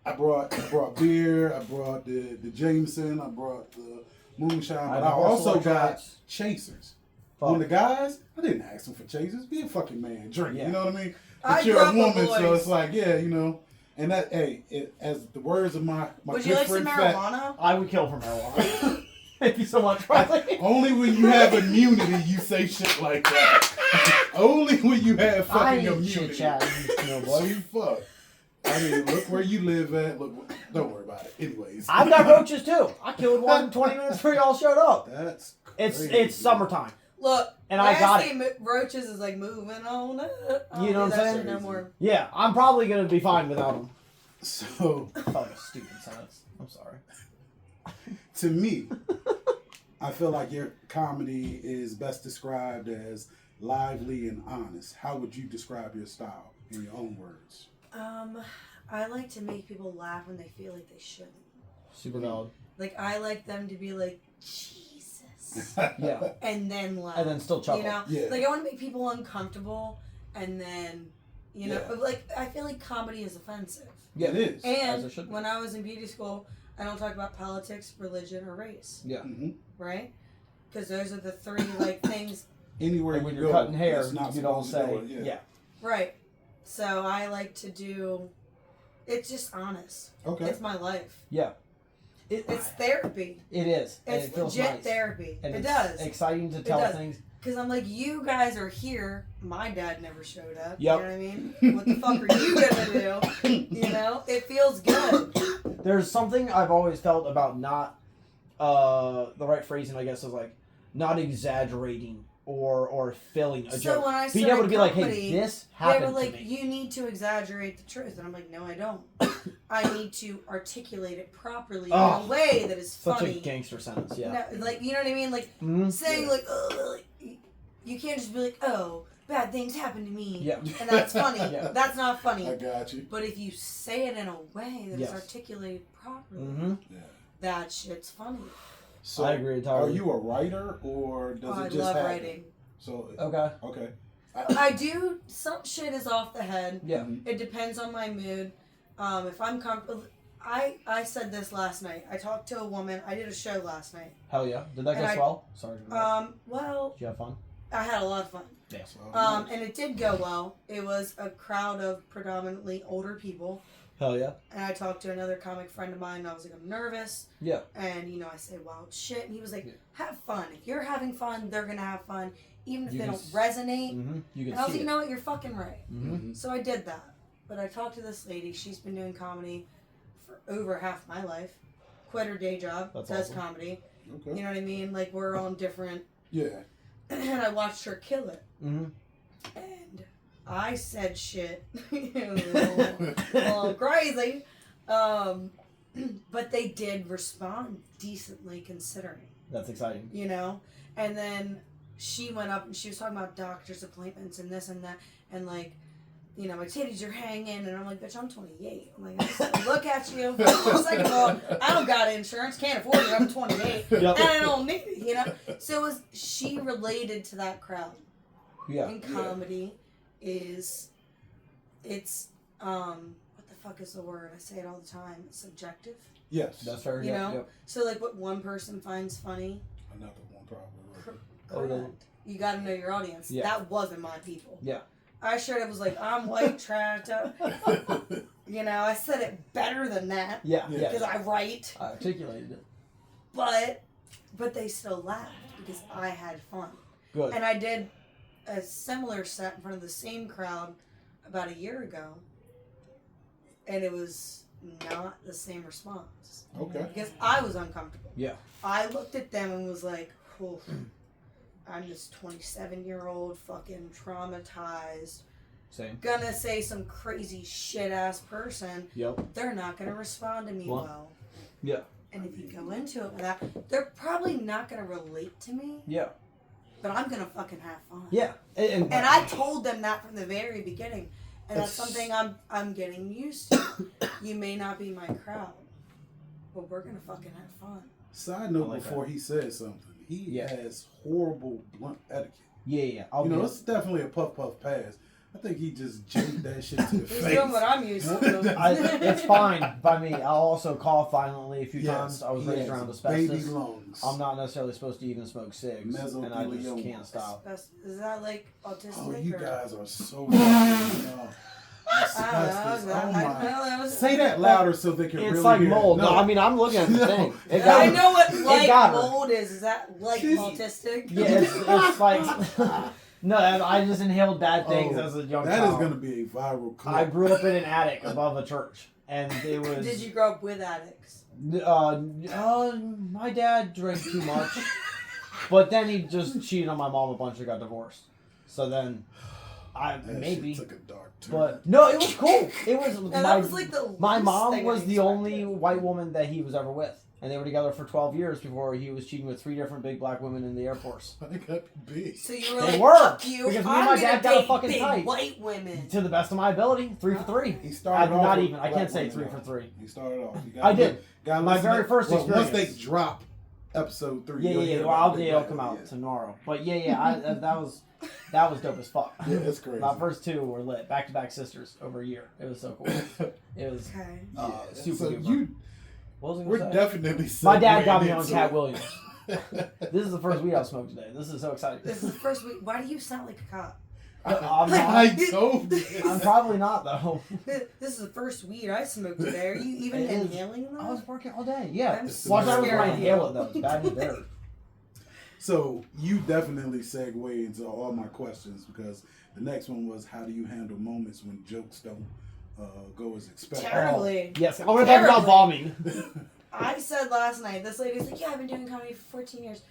Speaker 2: I brought beer, I brought the Jameson, I brought the moonshine, but I also got chasers.
Speaker 3: Fuck.
Speaker 2: On the guys, I didn't ask them for chasers. Be a fucking man, drink.
Speaker 3: Yeah.
Speaker 2: You know what I mean?
Speaker 4: I
Speaker 2: But you're
Speaker 4: grew
Speaker 2: a
Speaker 4: up with
Speaker 2: woman, so
Speaker 4: boys.
Speaker 2: it's like, yeah, you know. And that, as the words of my
Speaker 4: Would
Speaker 2: good
Speaker 4: you like some
Speaker 2: friend Fat,
Speaker 4: marijuana?
Speaker 3: I would kill for marijuana. Thank you so much, Rylee.
Speaker 2: only when you have immunity you say shit like that. Only when you have
Speaker 3: I
Speaker 2: fucking
Speaker 3: ain't
Speaker 2: immunity.
Speaker 3: chit chatting, no boy.
Speaker 2: Fuck. I mean, look where you live at. Look, don't worry about it. Anyways,
Speaker 3: I've got roaches too. I killed one in 20 minutes before y'all showed up.
Speaker 2: that's
Speaker 3: It's
Speaker 2: crazy.
Speaker 3: it's summertime.
Speaker 4: Look,
Speaker 3: And I got it.
Speaker 4: Roaches is like moving on.
Speaker 3: You know what I'm saying?
Speaker 4: No more.
Speaker 3: Yeah, I'm probably gonna be fine without them.
Speaker 2: So,
Speaker 3: I thought it was stupid sentence. I'm sorry.
Speaker 2: to me, I feel like your comedy is best described as lively and honest. How would you describe your style in your own words?
Speaker 4: I like to make people laugh when they feel like they shouldn't.
Speaker 3: Super valid.
Speaker 4: Like, I like them to be like, Jesus.
Speaker 3: Yeah.
Speaker 4: And then laugh.
Speaker 3: And then still chuckle.
Speaker 4: You know?
Speaker 2: Yeah.
Speaker 4: Like, I want to make people uncomfortable, and then, you know,
Speaker 2: Yeah.
Speaker 4: like, I feel like comedy is offensive.
Speaker 3: Yeah,
Speaker 2: It is.
Speaker 3: As it
Speaker 4: And
Speaker 3: should be.
Speaker 4: when I was in beauty school, I don't talk about politics, religion, or race.
Speaker 3: Yeah.
Speaker 2: Mm-hmm.
Speaker 4: Right? Because those are the three, like, things.
Speaker 2: Anywhere
Speaker 3: And when
Speaker 2: you
Speaker 3: you're
Speaker 2: go,
Speaker 3: cutting hair,
Speaker 2: it's not
Speaker 3: you don't
Speaker 2: supposed to
Speaker 3: say,
Speaker 2: do it,
Speaker 3: yeah.
Speaker 4: Right. So I like to do. It's just honest.
Speaker 2: Okay.
Speaker 4: It's my life.
Speaker 3: Yeah.
Speaker 4: It's therapy.
Speaker 3: It is. And
Speaker 4: It's
Speaker 3: it feels
Speaker 4: legit
Speaker 3: nice.
Speaker 4: therapy.
Speaker 3: And
Speaker 4: it
Speaker 3: it's
Speaker 4: does.
Speaker 3: exciting to tell
Speaker 4: does.
Speaker 3: things.
Speaker 4: Because I'm like, you guys are here. My dad never showed up.
Speaker 3: Yep.
Speaker 4: You know what I mean? What the fuck are you gonna do? You know? It feels good.
Speaker 3: There's something I've always felt about not, the right phrasing, I guess, is like, not exaggerating or filling a
Speaker 4: So
Speaker 3: joke.
Speaker 4: when I
Speaker 3: Being
Speaker 4: started
Speaker 3: able to be like,
Speaker 4: comedy,
Speaker 3: hey, this
Speaker 4: they
Speaker 3: happened
Speaker 4: were like,
Speaker 3: to me.
Speaker 4: you need to exaggerate the truth. And I'm like, no, I don't. I need to articulate it properly in
Speaker 3: Oh,
Speaker 4: a way that is
Speaker 3: Such
Speaker 4: funny.
Speaker 3: a gangster sentence, yeah.
Speaker 4: No, like, you know what I mean? Like,
Speaker 3: Mhm.
Speaker 4: saying like, oh, like, you can't just be like, oh, bad things happen to me.
Speaker 3: Yeah.
Speaker 4: And that's funny.
Speaker 3: Yeah.
Speaker 4: That's not funny.
Speaker 2: I got you.
Speaker 4: But if you say it in a way that
Speaker 3: Yes.
Speaker 4: is articulated properly,
Speaker 3: Mm-hmm.
Speaker 2: Yeah.
Speaker 4: that shit's funny.
Speaker 2: So,
Speaker 3: I agree entirely.
Speaker 2: Are you a writer or does
Speaker 4: Oh,
Speaker 2: it
Speaker 4: I
Speaker 2: just
Speaker 4: love
Speaker 2: happen?
Speaker 4: writing.
Speaker 2: So,
Speaker 3: Okay.
Speaker 2: okay.
Speaker 4: I do, some shit is off the head.
Speaker 3: Yeah.
Speaker 4: It depends on my mood. If I'm comfortable, I said this last night. I talked to a woman. I did a show last night.
Speaker 3: Hell yeah. Did that go
Speaker 4: And
Speaker 3: swell? Sorry.
Speaker 4: Well,
Speaker 3: Did you have fun?
Speaker 4: I had a lot of fun.
Speaker 3: Yeah.
Speaker 2: So, nice.
Speaker 4: And it did go well. It was a crowd of predominantly older people.
Speaker 3: Hell yeah.
Speaker 4: And I talked to another comic friend of mine, and I was like, I'm nervous.
Speaker 3: Yeah.
Speaker 4: And, you know, I say wild shit. And he was like,
Speaker 3: Yeah.
Speaker 4: have fun. If you're having fun, they're going to have fun. Even if
Speaker 3: You
Speaker 4: they
Speaker 3: can
Speaker 4: don't
Speaker 3: s-
Speaker 4: resonate.
Speaker 3: Mm-hmm. You can
Speaker 4: And I was
Speaker 3: see
Speaker 4: like, you
Speaker 3: it.
Speaker 4: know what? You're fucking right.
Speaker 3: Mm-hmm.
Speaker 4: So I did that. But I talked to this lady. She's been doing comedy for over half my life. Quit her day job.
Speaker 3: That's
Speaker 4: does
Speaker 3: awesome.
Speaker 4: comedy.
Speaker 2: Okay.
Speaker 4: You know what I mean? Like, we're on different.
Speaker 2: Yeah.
Speaker 4: And I watched her kill it.
Speaker 3: Mm-hmm.
Speaker 4: And I said shit. a little crazy. But they did respond decently considering.
Speaker 3: That's exciting.
Speaker 4: You know? And then she went up and she was talking about doctor's appointments and this and that. And like, you know, my titties are hanging. And I'm like, bitch, I'm 28. I'm like, I just look at you. Second of all, I don't got insurance. Can't afford it. I'm 28.
Speaker 3: Yep.
Speaker 4: And I don't need it, you know? So it was, she related to that crowd.
Speaker 3: Yeah.
Speaker 4: In comedy is, it's, what the fuck is the word? I say it all the time. It's subjective.
Speaker 2: Yes.
Speaker 3: That's fair.
Speaker 4: You
Speaker 3: yeah,
Speaker 4: know?
Speaker 3: yeah.
Speaker 4: So like what one person finds funny,
Speaker 2: Another one probably.
Speaker 3: Oh, really?
Speaker 4: correct. You gotta know your audience.
Speaker 3: Yeah.
Speaker 4: That wasn't my people.
Speaker 3: Yeah.
Speaker 4: I shared it was like, I'm white trash. You know, I said it better than that.
Speaker 3: Yeah.
Speaker 2: Yeah.
Speaker 3: Yeah.
Speaker 4: Because I write.
Speaker 3: I articulated it.
Speaker 4: But they still laughed because I had fun.
Speaker 3: Good.
Speaker 4: And I did a similar set in front of the same crowd about a year ago. And it was not the same response.
Speaker 2: Okay.
Speaker 4: Because I was uncomfortable.
Speaker 3: Yeah.
Speaker 4: I looked at them and was like, oh, I'm this 27-year-old fucking traumatized,
Speaker 3: Same.
Speaker 4: gonna say some crazy shit-ass person.
Speaker 3: Yep.
Speaker 4: They're not gonna respond to me
Speaker 3: Well-
Speaker 4: well.
Speaker 3: Yeah.
Speaker 4: And if you go into it with that, they're probably not gonna relate to me,
Speaker 3: Yeah.
Speaker 4: but I'm gonna fucking have fun.
Speaker 3: Yeah. And
Speaker 4: And I told them that from the very beginning. And that's
Speaker 3: That's-
Speaker 4: something I'm getting used to. You may not be my crowd, but we're gonna fucking have fun.
Speaker 2: Side note
Speaker 3: I like
Speaker 2: before
Speaker 3: that.
Speaker 2: he says something, he
Speaker 3: Yeah.
Speaker 2: has horrible blunt etiquette.
Speaker 3: Yeah.
Speaker 2: You know, it's definitely a puff pass. I think he just janked that shit to the
Speaker 4: He's
Speaker 2: face.
Speaker 4: doing what I'm used to.
Speaker 3: It's fine by me. I'll also cough violently a few
Speaker 2: Yes,
Speaker 3: times. I was
Speaker 2: he
Speaker 3: raised
Speaker 2: has
Speaker 3: around
Speaker 2: baby
Speaker 3: asbestos.
Speaker 2: lungs.
Speaker 3: I'm not necessarily supposed to even smoke cigs, and I just
Speaker 2: Mesothelioma.
Speaker 3: can't stop.
Speaker 4: Is that like autistic?
Speaker 2: Oh, you
Speaker 4: or?
Speaker 2: guys are so fucking asbestos. Oh my! Say that louder so they can
Speaker 3: It's
Speaker 2: really
Speaker 3: like
Speaker 2: hear.
Speaker 3: mold. No,
Speaker 2: No.
Speaker 3: I mean I'm looking at the
Speaker 2: No.
Speaker 3: thing. It
Speaker 4: I
Speaker 3: got
Speaker 4: know what like
Speaker 3: got her.
Speaker 4: mold is. Is that like
Speaker 2: She's-
Speaker 4: autistic?
Speaker 3: Yeah, it's like no. I just inhaled bad things
Speaker 2: Oh,
Speaker 3: as a young
Speaker 2: That is
Speaker 3: child.
Speaker 2: going to be a viral clip.
Speaker 3: I grew up in an attic above a church, and it was.
Speaker 4: Did you grow up with addicts?
Speaker 3: My dad drank too much. But then he just cheated on my mom a bunch and got divorced. So then,
Speaker 2: That
Speaker 3: maybe.
Speaker 2: shit took a dark turn.
Speaker 3: But no, it was cool. It was
Speaker 4: And that was like the
Speaker 3: my
Speaker 4: least
Speaker 3: mom
Speaker 4: thing
Speaker 3: was
Speaker 4: I
Speaker 3: the only
Speaker 4: expected.
Speaker 3: white woman that he was ever with, and they were together for 12 years before he was cheating with 3 different big black women in the Air Force.
Speaker 2: I think that'd be big.
Speaker 4: So you were
Speaker 3: They
Speaker 4: like,
Speaker 3: were,
Speaker 4: fuck you,
Speaker 3: because me and
Speaker 4: I'm
Speaker 3: my
Speaker 4: gonna
Speaker 3: dad got a
Speaker 4: date
Speaker 3: fucking
Speaker 4: big
Speaker 3: type.
Speaker 4: white women.
Speaker 3: To the best of my ability, 3 for 3.
Speaker 2: He started
Speaker 3: I'm
Speaker 2: off
Speaker 3: not
Speaker 2: with
Speaker 3: even. I
Speaker 2: black
Speaker 3: can't say
Speaker 2: women,
Speaker 3: 3
Speaker 2: though.
Speaker 3: for 3.
Speaker 2: He started off.
Speaker 3: I did.
Speaker 2: Got
Speaker 3: My very first
Speaker 2: Once they
Speaker 3: experience.
Speaker 2: drop episode 3.
Speaker 3: Yeah,
Speaker 2: you'll
Speaker 3: yeah,
Speaker 2: hear
Speaker 3: yeah.
Speaker 2: about
Speaker 3: Well,
Speaker 2: Big
Speaker 3: it'll
Speaker 2: Black
Speaker 3: come
Speaker 2: Women,
Speaker 3: out tomorrow. But yeah, that was dope as fuck.
Speaker 2: Yeah, it's crazy.
Speaker 3: My first 2 were lit, back-to-back sisters over a year. It was so cool. It was
Speaker 4: Okay.
Speaker 3: super
Speaker 2: so
Speaker 3: duper. What was I
Speaker 2: we're
Speaker 3: gonna say?
Speaker 2: definitely.
Speaker 3: My dad got me
Speaker 2: segueing
Speaker 3: on
Speaker 2: into
Speaker 3: Cat
Speaker 2: it.
Speaker 3: Williams. This is the first weed I've smoked today. This is so exciting.
Speaker 4: This is the first week. Why do you sound like a cop?
Speaker 3: I'm not.
Speaker 2: I told you.
Speaker 3: I'm probably not though.
Speaker 4: This is the first weed I smoked today. Are you even
Speaker 3: It is.
Speaker 4: inhaling
Speaker 3: I was
Speaker 4: that?
Speaker 3: working all day. Yeah.
Speaker 4: I'm
Speaker 2: so
Speaker 3: Watch out when I
Speaker 2: scared.
Speaker 3: inhale it though. It's bad news there.
Speaker 2: So you definitely segue into all my questions because the next one was how do you handle moments when jokes don't go as expected?
Speaker 4: Terribly.
Speaker 3: Yes, I want to talk about bombing.
Speaker 4: I said last night, this lady's like, yeah, I've been doing comedy for 14 years.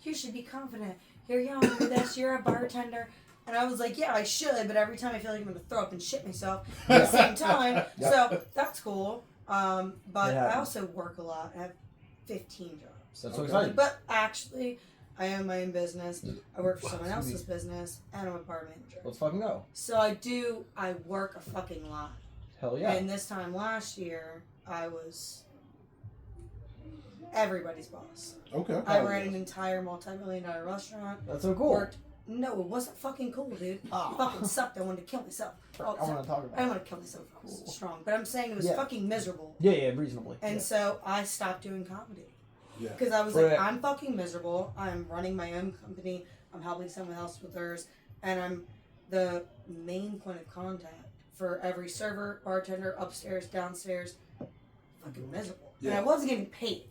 Speaker 4: You should be confident. You're young, you're this, you're a bartender. And I was like, yeah, I should, but every time I feel like I'm going to throw up and shit myself at the same time.
Speaker 3: Yep.
Speaker 4: So that's cool. But I
Speaker 3: happens.
Speaker 4: also work a lot. I have 15 jobs.
Speaker 3: That's so
Speaker 2: Okay.
Speaker 3: exciting.
Speaker 4: But actually, I own my own business. I work for
Speaker 3: Wow,
Speaker 4: someone
Speaker 3: it's gonna
Speaker 4: else's business, and I'm a bar manager.
Speaker 3: Let's fucking go.
Speaker 4: So I work a fucking lot.
Speaker 3: Hell yeah.
Speaker 4: And this time last year, I was everybody's boss.
Speaker 2: Okay.
Speaker 4: I ran an entire multi-million-dollar restaurant.
Speaker 3: That's so cool.
Speaker 4: Worked. No, it wasn't fucking cool, dude.
Speaker 3: Ah.
Speaker 4: It fucking sucked. I wanted to kill myself.
Speaker 3: I want to talk
Speaker 4: I
Speaker 3: about.
Speaker 4: didn't want to kill myself.
Speaker 3: Cool.
Speaker 4: Strong, but I'm saying it was
Speaker 3: Yeah.
Speaker 4: fucking miserable.
Speaker 3: Yeah, reasonably.
Speaker 4: And
Speaker 3: Yeah.
Speaker 4: so I stopped doing comedy
Speaker 2: Yeah.
Speaker 4: because I was
Speaker 3: For
Speaker 4: like,
Speaker 3: it.
Speaker 4: I'm fucking miserable. I'm running my own company. I'm helping someone else with theirs, and I'm the main point of contact for every server, bartender, upstairs, downstairs. Fucking miserable. And
Speaker 2: Yeah.
Speaker 4: I wasn't getting paid.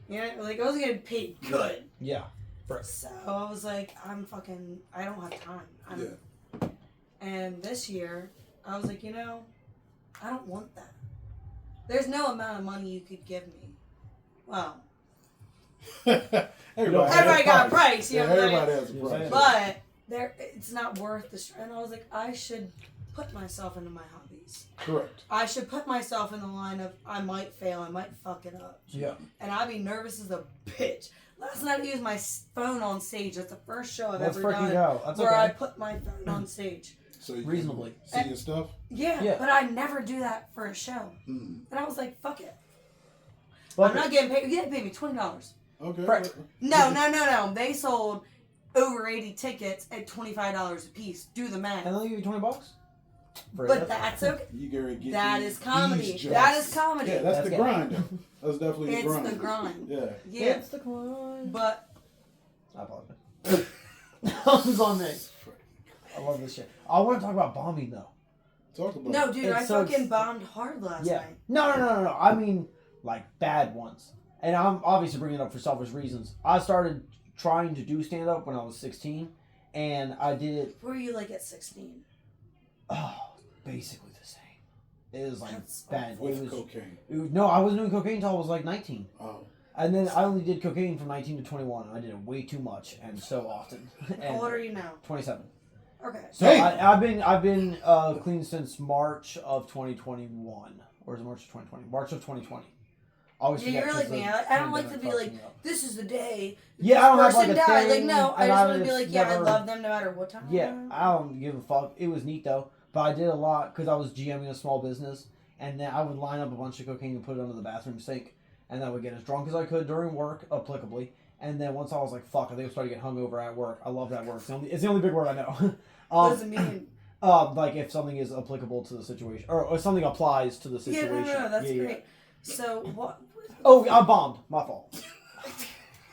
Speaker 4: You know, like I wasn't getting paid good.
Speaker 3: Yeah.
Speaker 4: So I was like, I don't have time. And this year, I was like, I don't want that. There's no amount of money you could give me. Well, everybody got a price, you know what I'm saying?
Speaker 2: Everybody has a
Speaker 3: Yeah.
Speaker 2: price.
Speaker 4: But it's not worth the stress. And I was like, I should put myself into my hobbies.
Speaker 2: Correct.
Speaker 4: I should put myself in the line of I might fail, I might fuck it up.
Speaker 3: Yeah.
Speaker 4: And I'd be nervous as a bitch. Last night I used my phone on stage. That's the first show I've
Speaker 3: Let's
Speaker 4: ever
Speaker 3: freaking
Speaker 4: done
Speaker 3: go. That's
Speaker 4: where I
Speaker 3: okay.
Speaker 4: put my phone on stage.
Speaker 2: So you
Speaker 3: Reasonably.
Speaker 2: can see your stuff.
Speaker 4: Yeah,
Speaker 3: Yeah.
Speaker 4: but I never do that for a show.
Speaker 2: Mm.
Speaker 4: And I was like, fuck it.
Speaker 3: But
Speaker 4: I'm not getting paid. You get paid me $20.
Speaker 2: Okay.
Speaker 3: Correct.
Speaker 4: No. They sold over 80 tickets at $25 a piece. Do the math.
Speaker 3: and they'll give you $20. For
Speaker 4: But
Speaker 3: it.
Speaker 4: that's okay.
Speaker 2: You gotta get
Speaker 4: That
Speaker 2: these-
Speaker 4: is comedy.
Speaker 2: these jokes.
Speaker 4: That is comedy.
Speaker 2: Yeah, that's
Speaker 3: That's
Speaker 2: the
Speaker 3: good.
Speaker 2: grind. Though. That's definitely
Speaker 4: It's
Speaker 2: the grind.
Speaker 4: the grind.
Speaker 2: Yeah.
Speaker 4: Yeah.
Speaker 3: It's the climb.
Speaker 4: But
Speaker 3: I apologize. That was on me. I love this shit. I want to talk about bombing though.
Speaker 2: Talk about
Speaker 4: no,
Speaker 2: it.
Speaker 4: dude,
Speaker 3: It's
Speaker 4: I
Speaker 3: so
Speaker 4: fucking
Speaker 3: ex-
Speaker 4: bombed hard last
Speaker 3: Yeah.
Speaker 4: night.
Speaker 3: No. I mean, like bad ones. And I'm obviously bringing it up for selfish reasons. I started trying to do stand up when I was 16, and I did it.
Speaker 4: Where were you like at 16?
Speaker 3: Oh, basically the same. It was like
Speaker 4: That's
Speaker 3: bad. It
Speaker 2: With
Speaker 3: was,
Speaker 2: cocaine.
Speaker 3: no, I wasn't doing cocaine until I was like 19.
Speaker 2: Oh.
Speaker 3: And then I only did cocaine from 19 to 21. And I did it way too much and so often.
Speaker 4: How
Speaker 3: And
Speaker 4: old are you now?
Speaker 3: 27.
Speaker 4: Okay.
Speaker 3: So
Speaker 2: Hey!
Speaker 3: I've been clean since March of 2021, or is it March of 2020? March of 2020. I always
Speaker 4: Yeah,
Speaker 3: forget
Speaker 4: you're
Speaker 3: 'cause
Speaker 4: like me.
Speaker 3: the
Speaker 4: I don't like to
Speaker 3: pandemic
Speaker 4: be
Speaker 3: fucks
Speaker 4: like,
Speaker 3: me up.
Speaker 4: this is the day
Speaker 3: Yeah, I don't have
Speaker 4: person
Speaker 3: like a
Speaker 4: died.
Speaker 3: thing.
Speaker 4: Like, no, I
Speaker 3: and
Speaker 4: just want to be
Speaker 3: it's
Speaker 4: like, yeah, I
Speaker 3: never-
Speaker 4: love them no matter what time.
Speaker 3: Yeah, I don't give a fuck. It was neat though, but I did a lot because I was GMing a small business, and then I would line up a bunch of cocaine and put it under the bathroom sink, and I would get as drunk as I could during work, applicably. And then once I was like, fuck, I think I started to get hungover at work. I love that word. It's the only big word I know.
Speaker 4: What does it mean?
Speaker 3: Like if something is applicable to the situation, or something applies to the
Speaker 4: Yeah,
Speaker 3: situation.
Speaker 4: no, that's
Speaker 3: Yeah.
Speaker 4: great. So what?
Speaker 3: Oh, I bombed. My fault.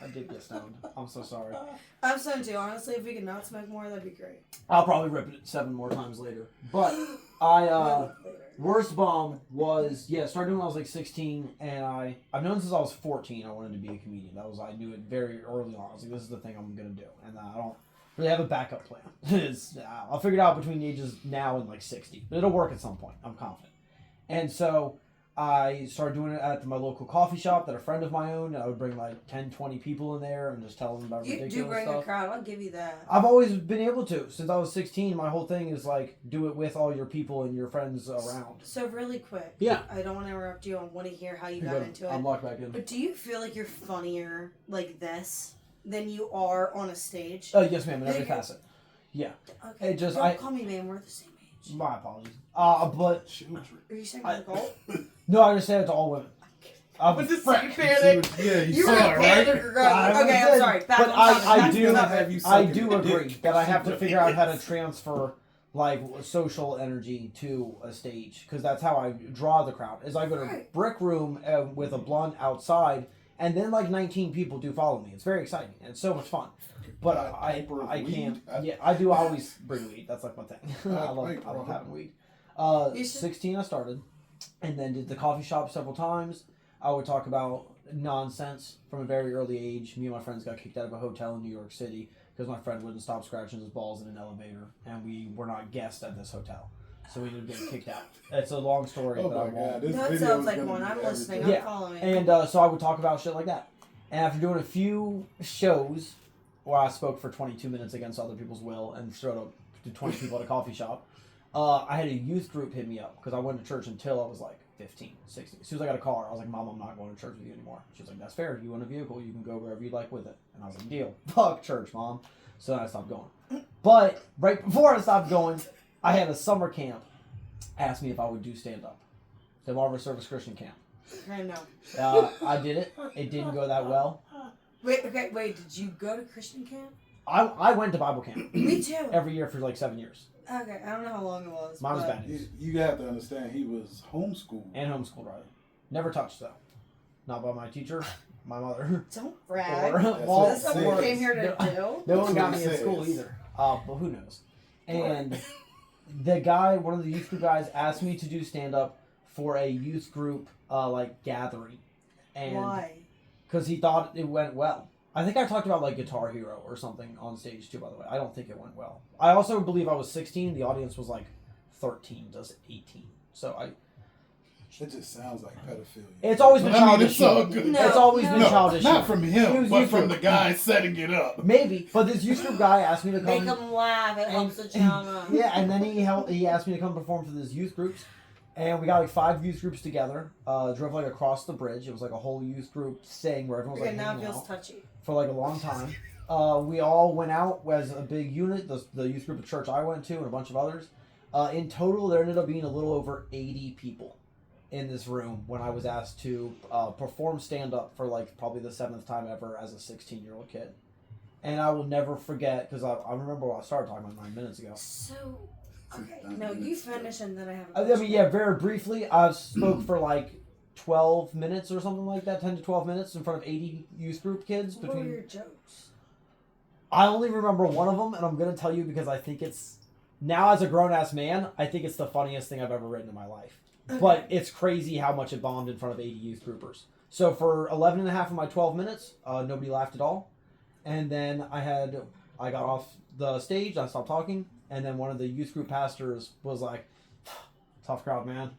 Speaker 3: I did get stoned. I'm so sorry.
Speaker 4: I'm stoned too. Honestly, if we could not smoke more, that'd be great.
Speaker 3: I'll probably rip it 7 more times later. But I worst bomb was started doing when I was like 16, and I've known since I was 14 I wanted to be a comedian. I knew it very early on. I was like, this is the thing I'm gonna do, and I don't really have a backup plan. I'll figure it out between the ages now and like 60, but it'll work at some point. I'm confident. And so I started doing it at my local coffee shop that a friend of mine owned. I would bring like 10, 20 people in there and just tell them about ridiculous
Speaker 4: You do bring
Speaker 3: stuff.
Speaker 4: a crowd. I'll give you that.
Speaker 3: I've always been able to. Since I was 16, my whole thing is like, do it with all your people and your friends around.
Speaker 4: So really quick.
Speaker 3: Yeah.
Speaker 4: I don't want to interrupt you. I want to hear how you got into it.
Speaker 3: I'm locked back in.
Speaker 4: But do you feel like you're funnier like this than you are on a stage?
Speaker 3: Yes, ma'am, in every facet. Yeah.
Speaker 4: Okay.
Speaker 3: It just,
Speaker 4: Don't call me ma'am. We're the same age.
Speaker 3: My apologies. But...
Speaker 4: Are you saying like old?
Speaker 3: No, I just say it to all women.
Speaker 4: With the same panic.
Speaker 2: Yeah,
Speaker 4: You
Speaker 2: saw
Speaker 4: were
Speaker 2: it,
Speaker 4: a
Speaker 2: right?
Speaker 4: panic. Okay, I'm sorry. Back
Speaker 3: But
Speaker 4: on
Speaker 3: I
Speaker 4: topic.
Speaker 3: do
Speaker 4: Back on
Speaker 2: have
Speaker 4: topic.
Speaker 2: you
Speaker 3: I
Speaker 2: sucking
Speaker 3: do
Speaker 2: a
Speaker 3: agree
Speaker 2: dick.
Speaker 3: that I have to figure out how to transfer like social energy to a stage because that's how I draw the crowd. Is I go to
Speaker 4: Right.
Speaker 3: Brick Room with a blunt outside, and then like 19 people do follow me. It's very exciting and it's so much fun. But I can't. Yeah, I do always bring weed. That's like my thing. I love having weed. 16 I started, and then did the coffee shop several times. I would talk about nonsense from a very early age. Me and my friends got kicked out of a hotel in New York City because my friend wouldn't stop scratching his balls in an elevator, and we were not guests at this hotel. So we ended up getting kicked out. It's a long story,
Speaker 2: Oh
Speaker 3: but I
Speaker 2: my
Speaker 3: won't.
Speaker 2: God, this
Speaker 4: That
Speaker 2: video
Speaker 4: sounds
Speaker 2: is
Speaker 4: like
Speaker 2: gonna
Speaker 4: one.
Speaker 2: be
Speaker 4: I'm listening.
Speaker 2: everything.
Speaker 3: Yeah.
Speaker 4: I'm following.
Speaker 3: And so I would talk about shit like that. And after doing a few shows where I spoke for 22 minutes against other people's will and showed up to 20 people at a coffee shop, I had a youth group hit me up because I went to church until I was like 15, 16. As soon as I got a car, I was like, Mom, I'm not going to church with you anymore. She was like, that's fair. You want a vehicle, you can go wherever you like with it. And I was like, deal. Fuck church, Mom. So then I stopped going. But right before I stopped going, I had a summer camp ask me if I would do stand-up. The Marvel Service Christian Camp.
Speaker 4: I know.
Speaker 3: I did it. It didn't go that well.
Speaker 4: Wait. Did you go to Christian camp?
Speaker 3: I went to Bible camp
Speaker 4: Me too.
Speaker 3: every year for like 7 years.
Speaker 4: Okay, I don't know how long it was.
Speaker 3: Mine was
Speaker 4: but-
Speaker 3: bad news.
Speaker 2: You have to understand, he was homeschooled.
Speaker 3: And homeschooled, rather. Never touched, though. Not by my teacher, my mother.
Speaker 4: Don't brag.
Speaker 3: Or,
Speaker 2: Well,
Speaker 4: That's what we
Speaker 2: serious.
Speaker 4: came here to do.
Speaker 3: No one
Speaker 2: That's
Speaker 3: got
Speaker 2: what
Speaker 3: me
Speaker 2: it
Speaker 3: in school
Speaker 2: says.
Speaker 3: either. But who knows? And the guy, one of the youth group guys, asked me to do stand-up for a youth group, like, gathering. And
Speaker 4: Why?
Speaker 3: because he thought it went well. I think I talked about like Guitar Hero or something on stage too, by the way. I don't think it went well. I also believe I was 16. The audience was like 13 to 18. So
Speaker 2: It just sounds like pedophilia.
Speaker 3: it's always been
Speaker 2: I mean,
Speaker 3: childish.
Speaker 2: it's all
Speaker 3: shit.
Speaker 2: good.
Speaker 4: No.
Speaker 3: It's always been
Speaker 2: No,
Speaker 3: childish.
Speaker 2: not
Speaker 3: shit.
Speaker 2: from
Speaker 3: It
Speaker 2: him,
Speaker 3: was
Speaker 2: but
Speaker 3: youth
Speaker 2: from
Speaker 3: group.
Speaker 2: the guy setting it up.
Speaker 3: Maybe, but this youth group guy asked me to
Speaker 4: Make
Speaker 3: come.
Speaker 4: them laugh. It helps the child.
Speaker 3: Yeah, and then he asked me to come perform for these youth groups, and we got like 5 youth groups together. Drove like across the bridge. It was like a whole youth group thing where everyone was
Speaker 4: Okay,
Speaker 3: like
Speaker 4: now it
Speaker 3: hanging
Speaker 4: feels
Speaker 3: out
Speaker 4: touchy.
Speaker 3: for like a long time. We all went out as a big unit. The youth group of church I went to and a bunch of others. In total, there ended up being a little over 80 people in this room when I was asked to perform stand-up for like probably the 7th time ever as a 16-year-old kid. And I will never forget, because I remember what I started talking about 9 minutes ago.
Speaker 4: So, okay, no, you finish and then I have. A
Speaker 3: I
Speaker 4: question.
Speaker 3: mean, yeah, very briefly, I spoke for like 12 minutes or something like that, 10 to 12 minutes in front of 80 youth group kids.
Speaker 4: What were your jokes?
Speaker 3: I only remember one of them, and I'm going to tell you because I think it's, now as a grown-ass man, I think it's the funniest thing I've ever written in my life.
Speaker 4: Okay.
Speaker 3: But it's crazy how much it bombed in front of 80 youth groupers. So for 11 and a half of my 12 minutes, nobody laughed at all. And then I got off the stage, I stopped talking, and then one of the youth group pastors was like, tough crowd, man.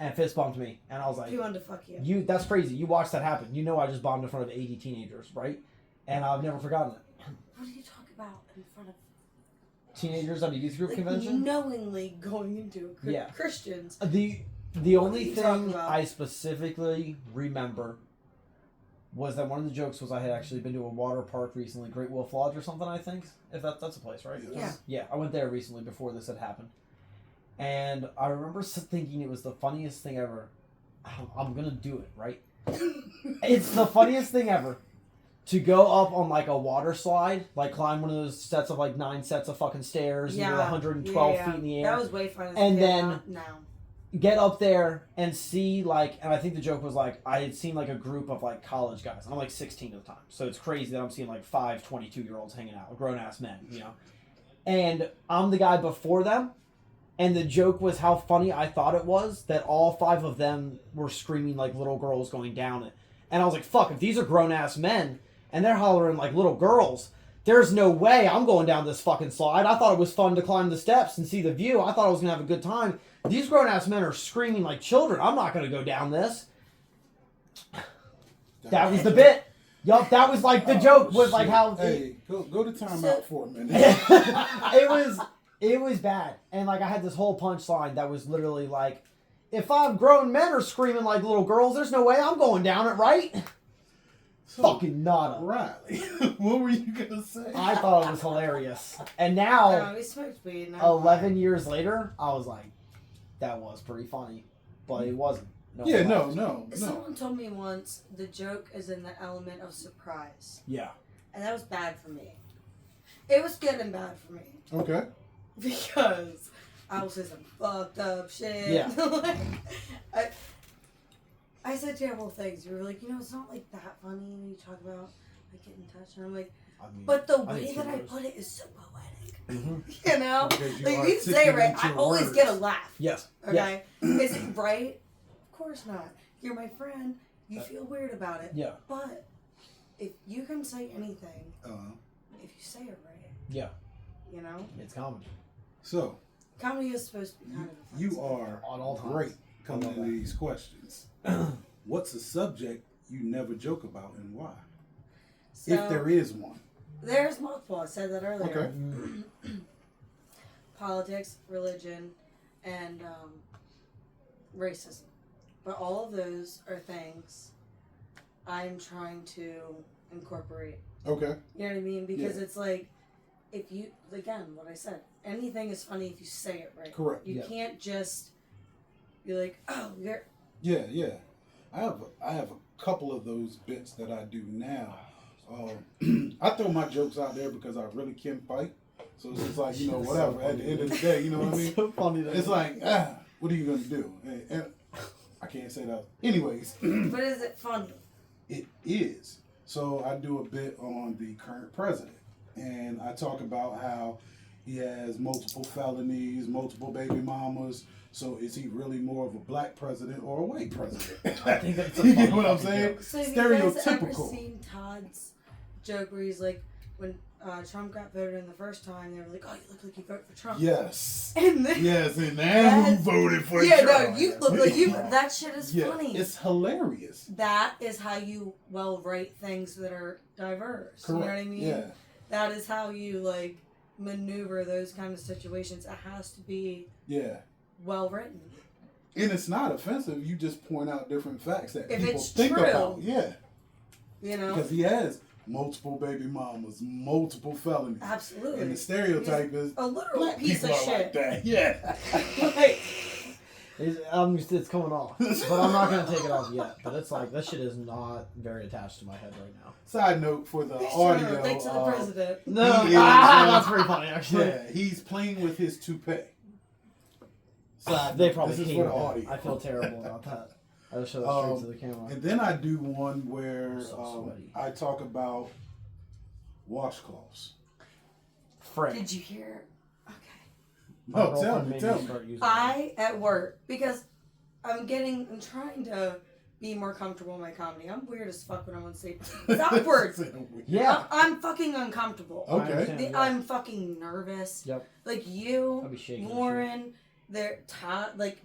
Speaker 3: And fist bumped me. And I was like,
Speaker 4: He wanted to fuck you.
Speaker 3: that's crazy. You watched that happen. You know I just bombed in front of 80 teenagers, right? And I've never forgotten it.
Speaker 4: What do you talk about in front of
Speaker 3: Teenagers at a youth group
Speaker 4: like,
Speaker 3: convention?
Speaker 4: knowingly going into a
Speaker 3: Yeah.
Speaker 4: Christians?
Speaker 3: The only
Speaker 4: you talking
Speaker 3: thing
Speaker 4: about?
Speaker 3: I specifically remember was that one of the jokes was I had actually been to a water park recently, Great Wolf Lodge or something, I think. If that's a place, right?
Speaker 4: Yeah.
Speaker 3: Yeah, I went there recently before this had happened. And I remember thinking it was the funniest thing ever. I'm going to do it, right? It's the funniest thing ever to go up on like a water slide, like climb one of those sets of like 9 sets of fucking stairs, and you're 112 feet in the air.
Speaker 4: That was way fun. As
Speaker 3: And
Speaker 4: a kid,
Speaker 3: then-
Speaker 4: not now.
Speaker 3: Get up there and see like, and I think the joke was like, I had seen like a group of like college guys. And I'm like 16 at the time. So it's crazy that I'm seeing like 5 22-year-olds hanging out, grown ass men, you know? And I'm the guy before them. And the joke was how funny I thought it was that all 5 of them were screaming like little girls going down it. And I was like, fuck, if these are grown ass men and they're hollering like little girls, there's no way I'm going down this fucking slide. I thought it was fun to climb the steps and see the view. I thought I was going to have a good time. These grown-ass men are screaming like children. I'm not going to go down this. That was the bit. Yup, that was like the joke was like how...
Speaker 2: Hey, go to timeout for a minute.
Speaker 3: It was bad. And like I had this whole punchline that was literally like, if 5 grown men are screaming like little girls, there's no way I'm going down it, right? So, fucking nada.
Speaker 2: Rylee, what were you gonna say?
Speaker 3: I thought it was hilarious. And now,
Speaker 4: we smoked weed.
Speaker 3: 11 years later, I was like, that was pretty funny. But it wasn't.
Speaker 2: No.
Speaker 4: Someone told me once the joke is in the element of surprise.
Speaker 3: Yeah.
Speaker 4: And that was bad for me. It was good and bad for me.
Speaker 2: Okay.
Speaker 4: Because I was saying some fucked up shit.
Speaker 3: Yeah.
Speaker 4: Like, I said terrible things. You were like, it's not like that funny when you talk about like getting touched. And I'm like, but the way that I put it is so poetic.
Speaker 3: Mm-hmm.
Speaker 4: You know?
Speaker 2: Because
Speaker 4: Like, you say it right. I always
Speaker 2: words.
Speaker 4: get a laugh.
Speaker 3: Yes.
Speaker 4: Okay? Yes. Is it right? Of course not. You're my friend. You feel weird about it.
Speaker 3: Yeah.
Speaker 4: But if you can say anything, if you say it right.
Speaker 3: Yeah. It's comedy.
Speaker 2: So.
Speaker 4: Comedy is supposed to be kind of offensive.
Speaker 2: You are
Speaker 3: on all times.
Speaker 2: Great coming into these questions. What's a subject you never joke about and why?
Speaker 4: So,
Speaker 2: if there is one.
Speaker 4: There's multiple. I said that earlier.
Speaker 2: Okay.
Speaker 4: Politics, religion, and racism. But all of those are things I'm trying to incorporate.
Speaker 2: Okay.
Speaker 4: You know what I mean? Because it's like, if you, again, what I said, anything is funny if you say it right.
Speaker 2: Correct.
Speaker 4: You can't just be like, oh, you're...
Speaker 2: Yeah. I have a couple of those bits that I do now. I throw my jokes out there because I really can fight. So it's just like, whatever. At the end of the day, you know what I mean?
Speaker 3: So funny.
Speaker 2: It's like, what are you going to do? And I can't say that. Anyways.
Speaker 4: But is it funny?
Speaker 2: It is. So I do a bit on the current president. And I talk about how he has multiple felonies, multiple baby mamas. So is he really more of a black president or a white president?
Speaker 3: I think that's
Speaker 2: you get what I'm saying?
Speaker 4: So have you guys ever
Speaker 2: Stereotypical.
Speaker 4: seen Todd's joke where he's like, when Trump got voted in the first time, they were like, oh, you look like you voted for Trump.
Speaker 2: Yes.
Speaker 4: And then,
Speaker 2: Yes, and now who voted for Trump?
Speaker 4: Yeah, no, you look like you. That shit is funny.
Speaker 2: It's hilarious.
Speaker 4: That is how you write things that are diverse.
Speaker 2: Correct.
Speaker 4: You know what I mean?
Speaker 2: Yeah.
Speaker 4: That is how you maneuver those kind of situations. It has to be well written.
Speaker 2: And it's not offensive. You just point out different facts that
Speaker 4: If
Speaker 2: people
Speaker 4: it's
Speaker 2: think
Speaker 4: true,
Speaker 2: about. Yeah.
Speaker 4: Because
Speaker 2: he has multiple baby mamas, multiple felonies.
Speaker 4: Absolutely.
Speaker 2: And the stereotype is
Speaker 4: a literal
Speaker 2: black
Speaker 4: piece of
Speaker 2: people are
Speaker 4: shit.
Speaker 2: like that. Yeah.
Speaker 3: It's coming off, but I'm not gonna take it off yet. But it's like that shit is not very attached to my head right now.
Speaker 2: Side note for the audio.
Speaker 4: Thanks to the president.
Speaker 3: No,
Speaker 2: He is,
Speaker 3: that's pretty funny actually.
Speaker 2: Yeah, he's playing with his toupee.
Speaker 3: They probably
Speaker 2: this is
Speaker 3: hate
Speaker 2: for the
Speaker 3: that.
Speaker 2: audio.
Speaker 3: I feel terrible about that. I just show that straight to the camera.
Speaker 2: And then I do one where
Speaker 3: So sweaty.
Speaker 2: I talk about washcloths.
Speaker 3: Frank.
Speaker 4: Did you hear? Okay.
Speaker 2: No, tell me.
Speaker 4: I, at work, because I'm trying to be more comfortable in my comedy. I'm weird as fuck when I'm on stage. It's awkward.
Speaker 3: Yeah.
Speaker 4: I'm fucking uncomfortable.
Speaker 2: Okay.
Speaker 4: I'm fucking nervous.
Speaker 3: Yep.
Speaker 4: Like you,
Speaker 3: I'll be shaking
Speaker 4: Lauren, they're like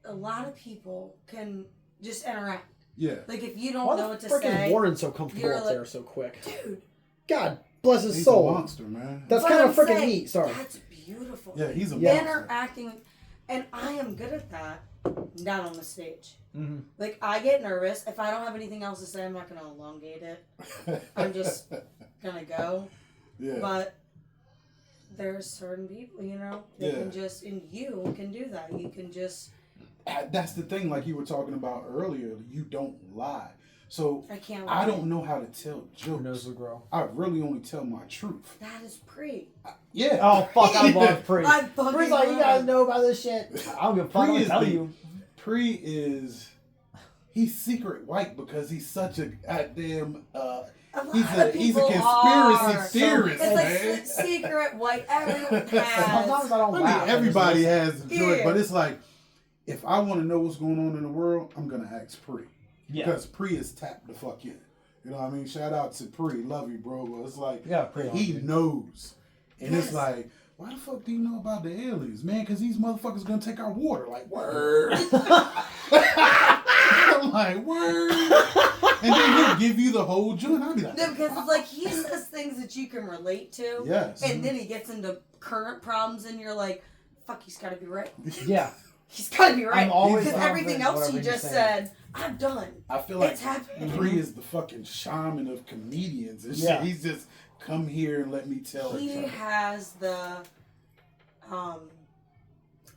Speaker 4: a lot of people can just interact.
Speaker 2: Yeah.
Speaker 4: Like if you don't
Speaker 3: Why
Speaker 4: know
Speaker 3: the
Speaker 4: what to
Speaker 3: frick
Speaker 4: say,
Speaker 3: is Warren so comfortable
Speaker 4: you're
Speaker 3: up there so quick?
Speaker 4: dude.
Speaker 3: God bless his
Speaker 2: He's
Speaker 3: soul.
Speaker 2: a monster, man.
Speaker 3: That's
Speaker 4: But
Speaker 3: kind
Speaker 4: I'm
Speaker 3: of freaking
Speaker 4: saying,
Speaker 3: neat. Sorry.
Speaker 4: That's beautiful.
Speaker 2: Yeah, he's a
Speaker 3: Yeah.
Speaker 2: monster.
Speaker 4: Interacting, and I am good at that. Not on the stage.
Speaker 3: Mm-hmm.
Speaker 4: Like I get nervous if I don't have anything else to say. I'm not gonna elongate it. I'm just gonna go.
Speaker 2: Yeah.
Speaker 4: But there's certain people, they can just, and you can do that. You can just.
Speaker 2: That's the thing, like you were talking about earlier. You don't lie. So
Speaker 4: I can't.
Speaker 2: I don't know how to tell
Speaker 3: Who knows
Speaker 2: jokes.
Speaker 3: will grow.
Speaker 2: I really only tell my truth.
Speaker 4: That is pre.
Speaker 2: Yeah.
Speaker 3: Oh fuck! I love Pre.
Speaker 4: I fucking
Speaker 3: Pre's like, you
Speaker 4: love
Speaker 3: guys
Speaker 4: it.
Speaker 3: know about this shit. I don't give a fuck.
Speaker 2: Pre
Speaker 3: I'll
Speaker 2: is
Speaker 3: tell
Speaker 2: the-
Speaker 3: you.
Speaker 2: Pre is he's secret white because he's such a goddamn he's a conspiracy
Speaker 4: are.
Speaker 2: theorist,
Speaker 4: It's
Speaker 2: man.
Speaker 4: like secret white. Everyone
Speaker 3: Sometimes
Speaker 4: has.
Speaker 3: I don't
Speaker 2: I
Speaker 3: laugh.
Speaker 2: mean, everybody has a joy,
Speaker 4: Yeah.
Speaker 2: but it's like if I want to know what's going on in the world, I'm gonna ask Pre
Speaker 3: Yeah.
Speaker 2: because Pre is tapped the fuck in, You know what I mean? Shout out to Pre, love you, bro. But it's like
Speaker 3: Pre,
Speaker 2: he knows, and
Speaker 4: Yes.
Speaker 2: it's like, why the fuck do you know about the aliens, man? Because these motherfuckers gonna take our water. Like word. I'm like word, and then he'll give you the whole joint. I'll be like,
Speaker 4: No, because it's like he says things that you can relate to.
Speaker 2: yes,
Speaker 4: And then he gets into current problems, and you're like, fuck, he's got to be right.
Speaker 3: Yeah.
Speaker 4: He's got to be right.
Speaker 3: I'm always
Speaker 4: Because everything
Speaker 3: confident
Speaker 4: else he
Speaker 3: whatever
Speaker 4: just
Speaker 3: he's saying.
Speaker 4: said, I've done.
Speaker 2: I feel like
Speaker 4: It's happening.
Speaker 2: Pre is the fucking shaman of comedians and shit.
Speaker 3: Yeah.
Speaker 2: He's just come here and let me tell
Speaker 4: He
Speaker 2: it.
Speaker 4: has the,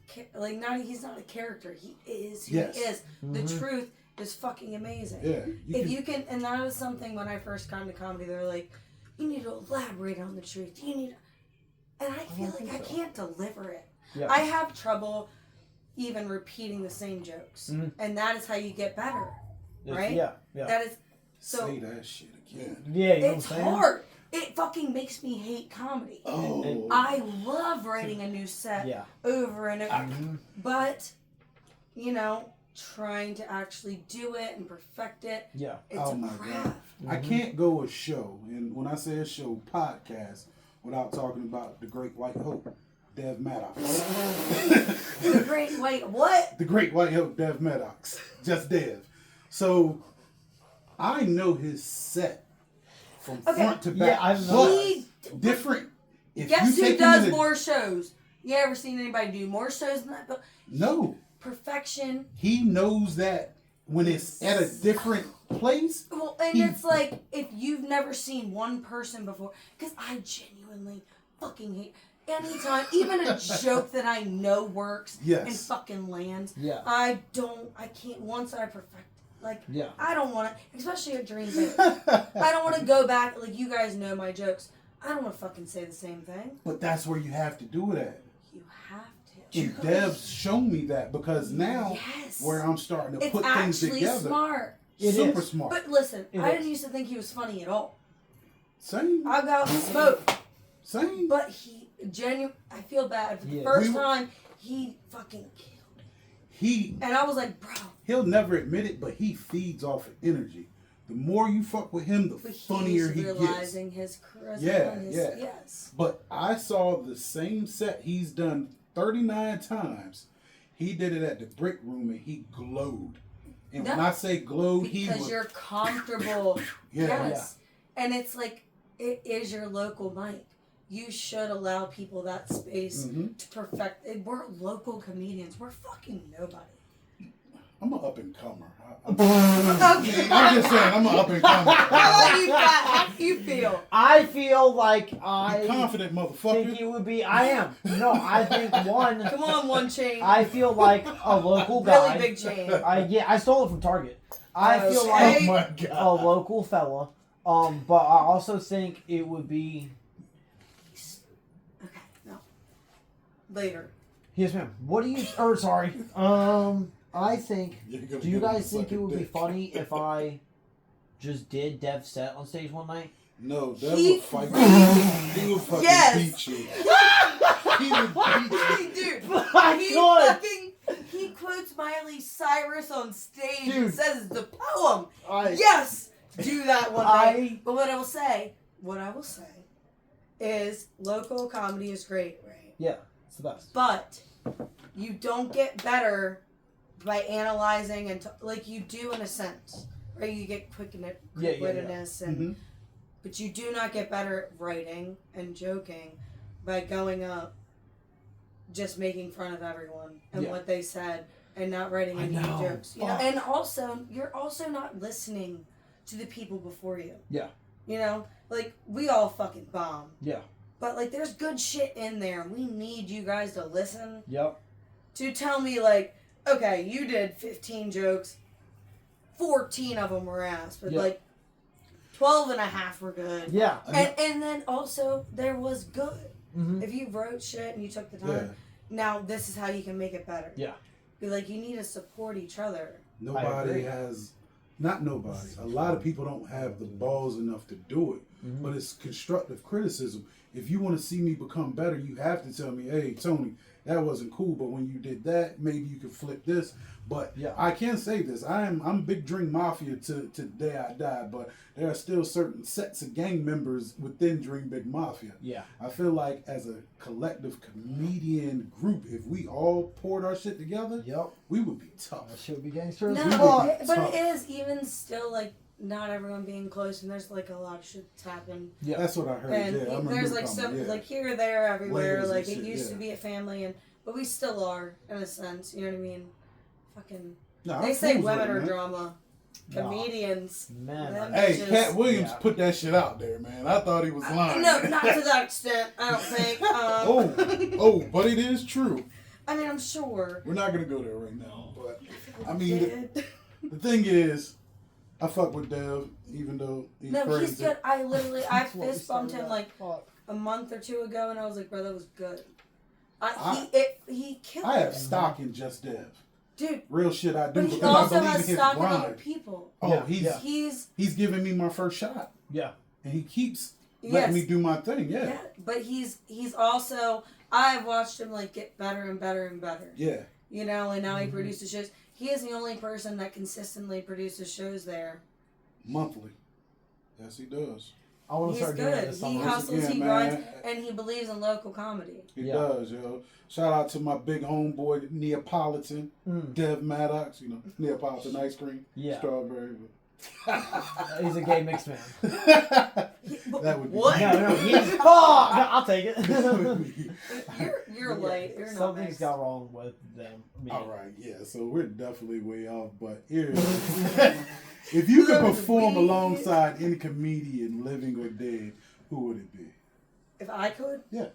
Speaker 4: he's not a character. He is who
Speaker 2: Yes.
Speaker 4: he is. The
Speaker 3: Mhm.
Speaker 4: truth is fucking amazing.
Speaker 2: Yeah,
Speaker 4: You can, and that was something when I first got into comedy, they were like, you need to elaborate on the truth. You need, and I feel like I can't deliver it.
Speaker 3: Yeah.
Speaker 4: I have trouble even repeating the same jokes, and that is how you get better, right?
Speaker 3: Yeah. Yeah.
Speaker 4: That is so.
Speaker 2: say that shit again.
Speaker 3: Yeah. You know
Speaker 4: It's
Speaker 3: what I'm saying?
Speaker 4: hard. It fucking makes me hate comedy.
Speaker 2: Oh,
Speaker 4: I love writing a new set
Speaker 3: Yeah.
Speaker 4: over and over,
Speaker 3: Mhm.
Speaker 4: but you know, trying to actually do it and perfect it,
Speaker 3: Yeah.
Speaker 4: it's
Speaker 2: Oh
Speaker 4: a
Speaker 2: my
Speaker 4: craft.
Speaker 2: God. I can't go a show, and when I say a show, podcast, without talking about the Great White Hope, Dev Maddox.
Speaker 4: The great white what?
Speaker 2: The Great White Hope, Dev Maddox. Just Dev. So, I know his set from
Speaker 4: Okay.
Speaker 2: front to
Speaker 3: Yeah,
Speaker 2: back.
Speaker 3: I've known
Speaker 4: He,
Speaker 2: different. If
Speaker 4: guess
Speaker 2: you
Speaker 4: who
Speaker 2: take him
Speaker 4: does
Speaker 2: in a-
Speaker 4: more shows? You ever seen anybody do more shows than that? But
Speaker 2: No.
Speaker 4: perfection.
Speaker 2: He knows that when it's at a different place.
Speaker 4: Well, and
Speaker 2: He-
Speaker 4: it's like if you've never seen one person before, because I genuinely fucking hate anytime, even a joke that I know works
Speaker 2: Yes.
Speaker 4: and fucking lands.
Speaker 3: Yeah.
Speaker 4: I can't. Once I perfect, like,
Speaker 3: Yeah.
Speaker 4: I don't want to, especially at Dream Big. I don't want to go back. Like, you guys know my jokes. I don't want to fucking say the same thing.
Speaker 2: But that's where you have to do it at.
Speaker 4: You have to.
Speaker 2: And Dev's shown me that because now
Speaker 4: Yes.
Speaker 2: where I'm starting to
Speaker 4: It's
Speaker 2: put things
Speaker 4: actually
Speaker 2: together.
Speaker 4: smart.
Speaker 3: It
Speaker 2: Super
Speaker 3: is.
Speaker 2: smart.
Speaker 4: But listen,
Speaker 3: It
Speaker 4: I
Speaker 3: is.
Speaker 4: didn't used to think he was funny at all.
Speaker 2: Same.
Speaker 4: I got smoked.
Speaker 2: Same.
Speaker 4: But I feel bad. For the
Speaker 3: Yeah.
Speaker 4: first time, he fucking killed. And I was like, bro.
Speaker 2: He'll never admit it, but he feeds off of energy. The more you fuck with him, the
Speaker 4: But
Speaker 2: funnier
Speaker 4: he's
Speaker 2: he gets.
Speaker 4: realizing his charisma.
Speaker 2: Yeah,
Speaker 4: and his,
Speaker 2: yeah.
Speaker 4: Yes.
Speaker 2: But I saw the same set he's done 39 times. He did it at the Brick Room and he glowed. And when
Speaker 4: No,
Speaker 2: I say glowed, he
Speaker 4: Because
Speaker 2: was...
Speaker 4: you're comfortable.
Speaker 2: Yeah.
Speaker 4: Yes. And it's like, it is your local mic. You should allow people that space
Speaker 2: Mhm.
Speaker 4: to perfect it. We're local comedians. We're fucking nobody.
Speaker 2: I'm an up-and-comer.
Speaker 4: Okay.
Speaker 2: I'm just saying, I'm an up-and-comer.
Speaker 4: How about you, Pat? How do you feel?
Speaker 3: I feel like
Speaker 2: You
Speaker 3: I
Speaker 2: confident,
Speaker 3: think
Speaker 2: motherfucker.
Speaker 3: it would be. I am. No, I think one.
Speaker 4: Come on, one chain.
Speaker 3: I feel like a local guy.
Speaker 4: Really big chain.
Speaker 3: I stole it from Target. I feel
Speaker 2: Oh
Speaker 3: like
Speaker 2: my
Speaker 3: a
Speaker 2: God.
Speaker 3: local fella. But I also think it would be.
Speaker 4: Okay, no. Later.
Speaker 3: Yes, ma'am. What do you? Sorry. I think.
Speaker 2: You're gonna
Speaker 3: Do you
Speaker 2: get him
Speaker 3: guys
Speaker 2: to
Speaker 3: think
Speaker 2: suck
Speaker 3: it
Speaker 2: a
Speaker 3: would be
Speaker 2: dick.
Speaker 3: funny if I just did Dev's set on stage one night?
Speaker 2: No, that
Speaker 4: He-
Speaker 2: would fight you. He would fucking
Speaker 4: Yes.
Speaker 2: beat you. He would beat you.
Speaker 4: Dude,
Speaker 3: I
Speaker 4: he
Speaker 3: could.
Speaker 4: fucking, he quotes Miley Cyrus on stage
Speaker 3: Dude.
Speaker 4: and says it's the poem.
Speaker 3: I.
Speaker 4: Yes! Do that one
Speaker 3: I-
Speaker 4: night. But what I will say is local comedy is great, right?
Speaker 3: Yeah, it's the best.
Speaker 4: But you don't get better by analyzing and like you do in a sense, right? You get quick-wittedness and
Speaker 2: Mhm.
Speaker 4: but you do not get better at writing and joking by going up just making fun of everyone and
Speaker 3: Yeah.
Speaker 4: what they said and not writing
Speaker 3: I
Speaker 4: any
Speaker 3: know.
Speaker 4: jokes. You know,
Speaker 3: Fuck.
Speaker 4: and also you're also not listening to the people before you.
Speaker 3: Yeah.
Speaker 4: You know, like we all fucking bomb.
Speaker 3: Yeah.
Speaker 4: But like there's good shit in there. We need you guys to listen
Speaker 3: Yep.
Speaker 4: to tell me like, okay, you did 15 jokes, 14 of them were ass, but
Speaker 3: Yeah.
Speaker 4: like 12 and a half were good.
Speaker 3: Yeah.
Speaker 4: And then also there was good.
Speaker 3: Mm-hmm.
Speaker 4: If you wrote shit and you took the time,
Speaker 2: Yeah.
Speaker 4: now this is how you can make it better.
Speaker 3: Yeah.
Speaker 4: Be like, you need to support each other.
Speaker 2: Nobody
Speaker 3: agree.
Speaker 2: has, not nobody. A lot of people don't have the balls enough to do it.
Speaker 3: Mhm.
Speaker 2: But it's constructive criticism. If you want to see me become better, you have to tell me, hey, Tony, that wasn't cool. But when you did that, maybe you could flip this. But
Speaker 3: Yeah.
Speaker 2: I can say this: I'm big Drink Mafia to the day I die. But there are still certain sets of gang members within Dream Big Mafia.
Speaker 3: Yeah.
Speaker 2: I feel like as a collective comedian group, if we all poured our shit together,
Speaker 3: Yep.
Speaker 2: we would be tough.
Speaker 3: That should be gangsters.
Speaker 4: No, but it is even still like not everyone being close, and there's like a lot of shit that's happened.
Speaker 3: Yeah.
Speaker 2: That's what I heard.
Speaker 4: And
Speaker 2: Yeah, I'm a
Speaker 4: there's like
Speaker 2: newcomer,
Speaker 4: some
Speaker 2: yeah.
Speaker 4: like here, there, everywhere.
Speaker 2: Layers and
Speaker 4: Like it
Speaker 2: shit,
Speaker 4: used
Speaker 2: yeah.
Speaker 4: to be a family, but we still are in a sense. You know what I mean? Fucking.
Speaker 2: Nah,
Speaker 4: They
Speaker 2: I'm
Speaker 4: say
Speaker 2: cool with
Speaker 4: women
Speaker 2: it,
Speaker 4: are
Speaker 2: man.
Speaker 4: drama.
Speaker 3: Nah.
Speaker 4: Comedians.
Speaker 3: Man.
Speaker 4: them
Speaker 2: Hey,
Speaker 4: bitches-
Speaker 2: Cat Williams
Speaker 3: Yeah.
Speaker 2: put that shit out there, man. I thought he was lying.
Speaker 4: No, not to that extent. I don't think.
Speaker 2: But it is true.
Speaker 4: I mean, I'm sure.
Speaker 2: We're not gonna go there right now. But I
Speaker 4: We
Speaker 2: mean,
Speaker 4: did.
Speaker 2: the thing is, I fuck with Dev, even though he's
Speaker 4: No,
Speaker 2: crazy.
Speaker 4: he's good. I
Speaker 3: That's what we
Speaker 4: fist bumped
Speaker 3: started
Speaker 4: him
Speaker 3: at.
Speaker 4: like
Speaker 3: Fuck.
Speaker 4: a month or two ago, and I was like, bro, that was good. He killed
Speaker 2: I have
Speaker 4: it.
Speaker 2: stock in Just Dev.
Speaker 4: Dude,
Speaker 2: Real shit I do
Speaker 4: but he
Speaker 2: because I
Speaker 4: also
Speaker 2: believe in
Speaker 4: has
Speaker 2: his
Speaker 4: stock in
Speaker 2: grind.
Speaker 4: other people.
Speaker 2: Oh,
Speaker 3: Yeah,
Speaker 2: he's
Speaker 4: He's
Speaker 2: giving me my first shot,
Speaker 3: Yeah.
Speaker 2: and he keeps
Speaker 4: yes,
Speaker 2: letting me do my thing. Yeah,
Speaker 4: yeah, but he's also I've watched him like get better and better and better.
Speaker 2: yeah.
Speaker 4: You know, and now he produces shows. He is the only person that consistently produces shows there.
Speaker 2: Monthly. Yes, he does.
Speaker 3: I want to
Speaker 4: He's
Speaker 3: start doing that
Speaker 4: good.
Speaker 3: this
Speaker 4: He
Speaker 3: summer.
Speaker 4: hustles,
Speaker 2: Again,
Speaker 4: he
Speaker 2: man.
Speaker 4: grinds, and he believes in local comedy.
Speaker 2: He
Speaker 3: Yeah.
Speaker 2: does, yo. Shout out to my big homeboy Neapolitan, Dev Maddox. You know, Neapolitan ice cream,
Speaker 3: Yeah.
Speaker 2: strawberry.
Speaker 3: He's a gay mixed man.
Speaker 2: That would be
Speaker 4: What?
Speaker 3: No, he's fuck. No, I'll take it.
Speaker 4: You're late. You're not
Speaker 3: Something's
Speaker 4: mixed.
Speaker 3: got wrong with them. Me.
Speaker 2: All right, yeah. So we're definitely way off, but here, if you could perform alongside any comedian, living or dead, who would it be?
Speaker 4: If I could?
Speaker 2: Yeah.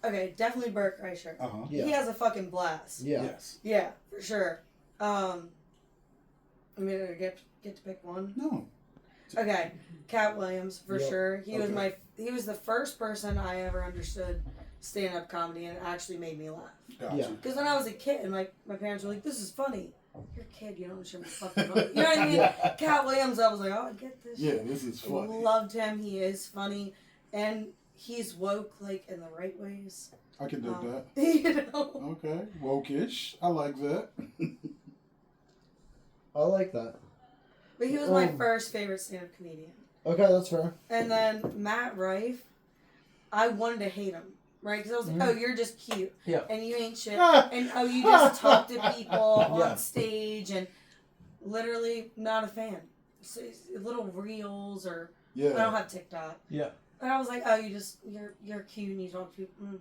Speaker 4: Okay, definitely Bert Kreischer.
Speaker 2: Uh huh.
Speaker 3: Yeah.
Speaker 4: He has a fucking blast.
Speaker 3: Yeah.
Speaker 2: Yes.
Speaker 4: Yeah, for sure. I mean, I get to pick one.
Speaker 2: No.
Speaker 4: Okay, Cat Williams for
Speaker 3: Yep.
Speaker 4: sure. He
Speaker 2: Okay.
Speaker 4: was the first person I ever understood stand up comedy, and it actually made me laugh.
Speaker 2: Gotcha.
Speaker 3: Yeah.
Speaker 4: Because when I was a kid, my parents were like, "This is funny." You're a kid, you don't understand what's fucking funny. You know what I mean?
Speaker 3: Yeah.
Speaker 4: Cat Williams, I was like, "Oh, I get this."
Speaker 2: Yeah, this is funny.
Speaker 4: Loved him. He is funny, and he's woke like in the right ways.
Speaker 2: I can do that.
Speaker 4: You know.
Speaker 2: Okay, woke-ish. I like that.
Speaker 3: I like that.
Speaker 4: But he was my first favorite stand-up comedian.
Speaker 3: Okay, that's fair.
Speaker 4: And then Matt Rife, I wanted to hate him, right? Because I was like, oh, you're just cute.
Speaker 3: Yeah.
Speaker 4: And you ain't shit. And oh, you just talk to people
Speaker 3: Yeah.
Speaker 4: on stage, and literally not a fan. So, little reels or I don't
Speaker 2: Yeah,
Speaker 4: have TikTok.
Speaker 3: Yeah.
Speaker 4: And I was like, oh, you're cute and you talk to people.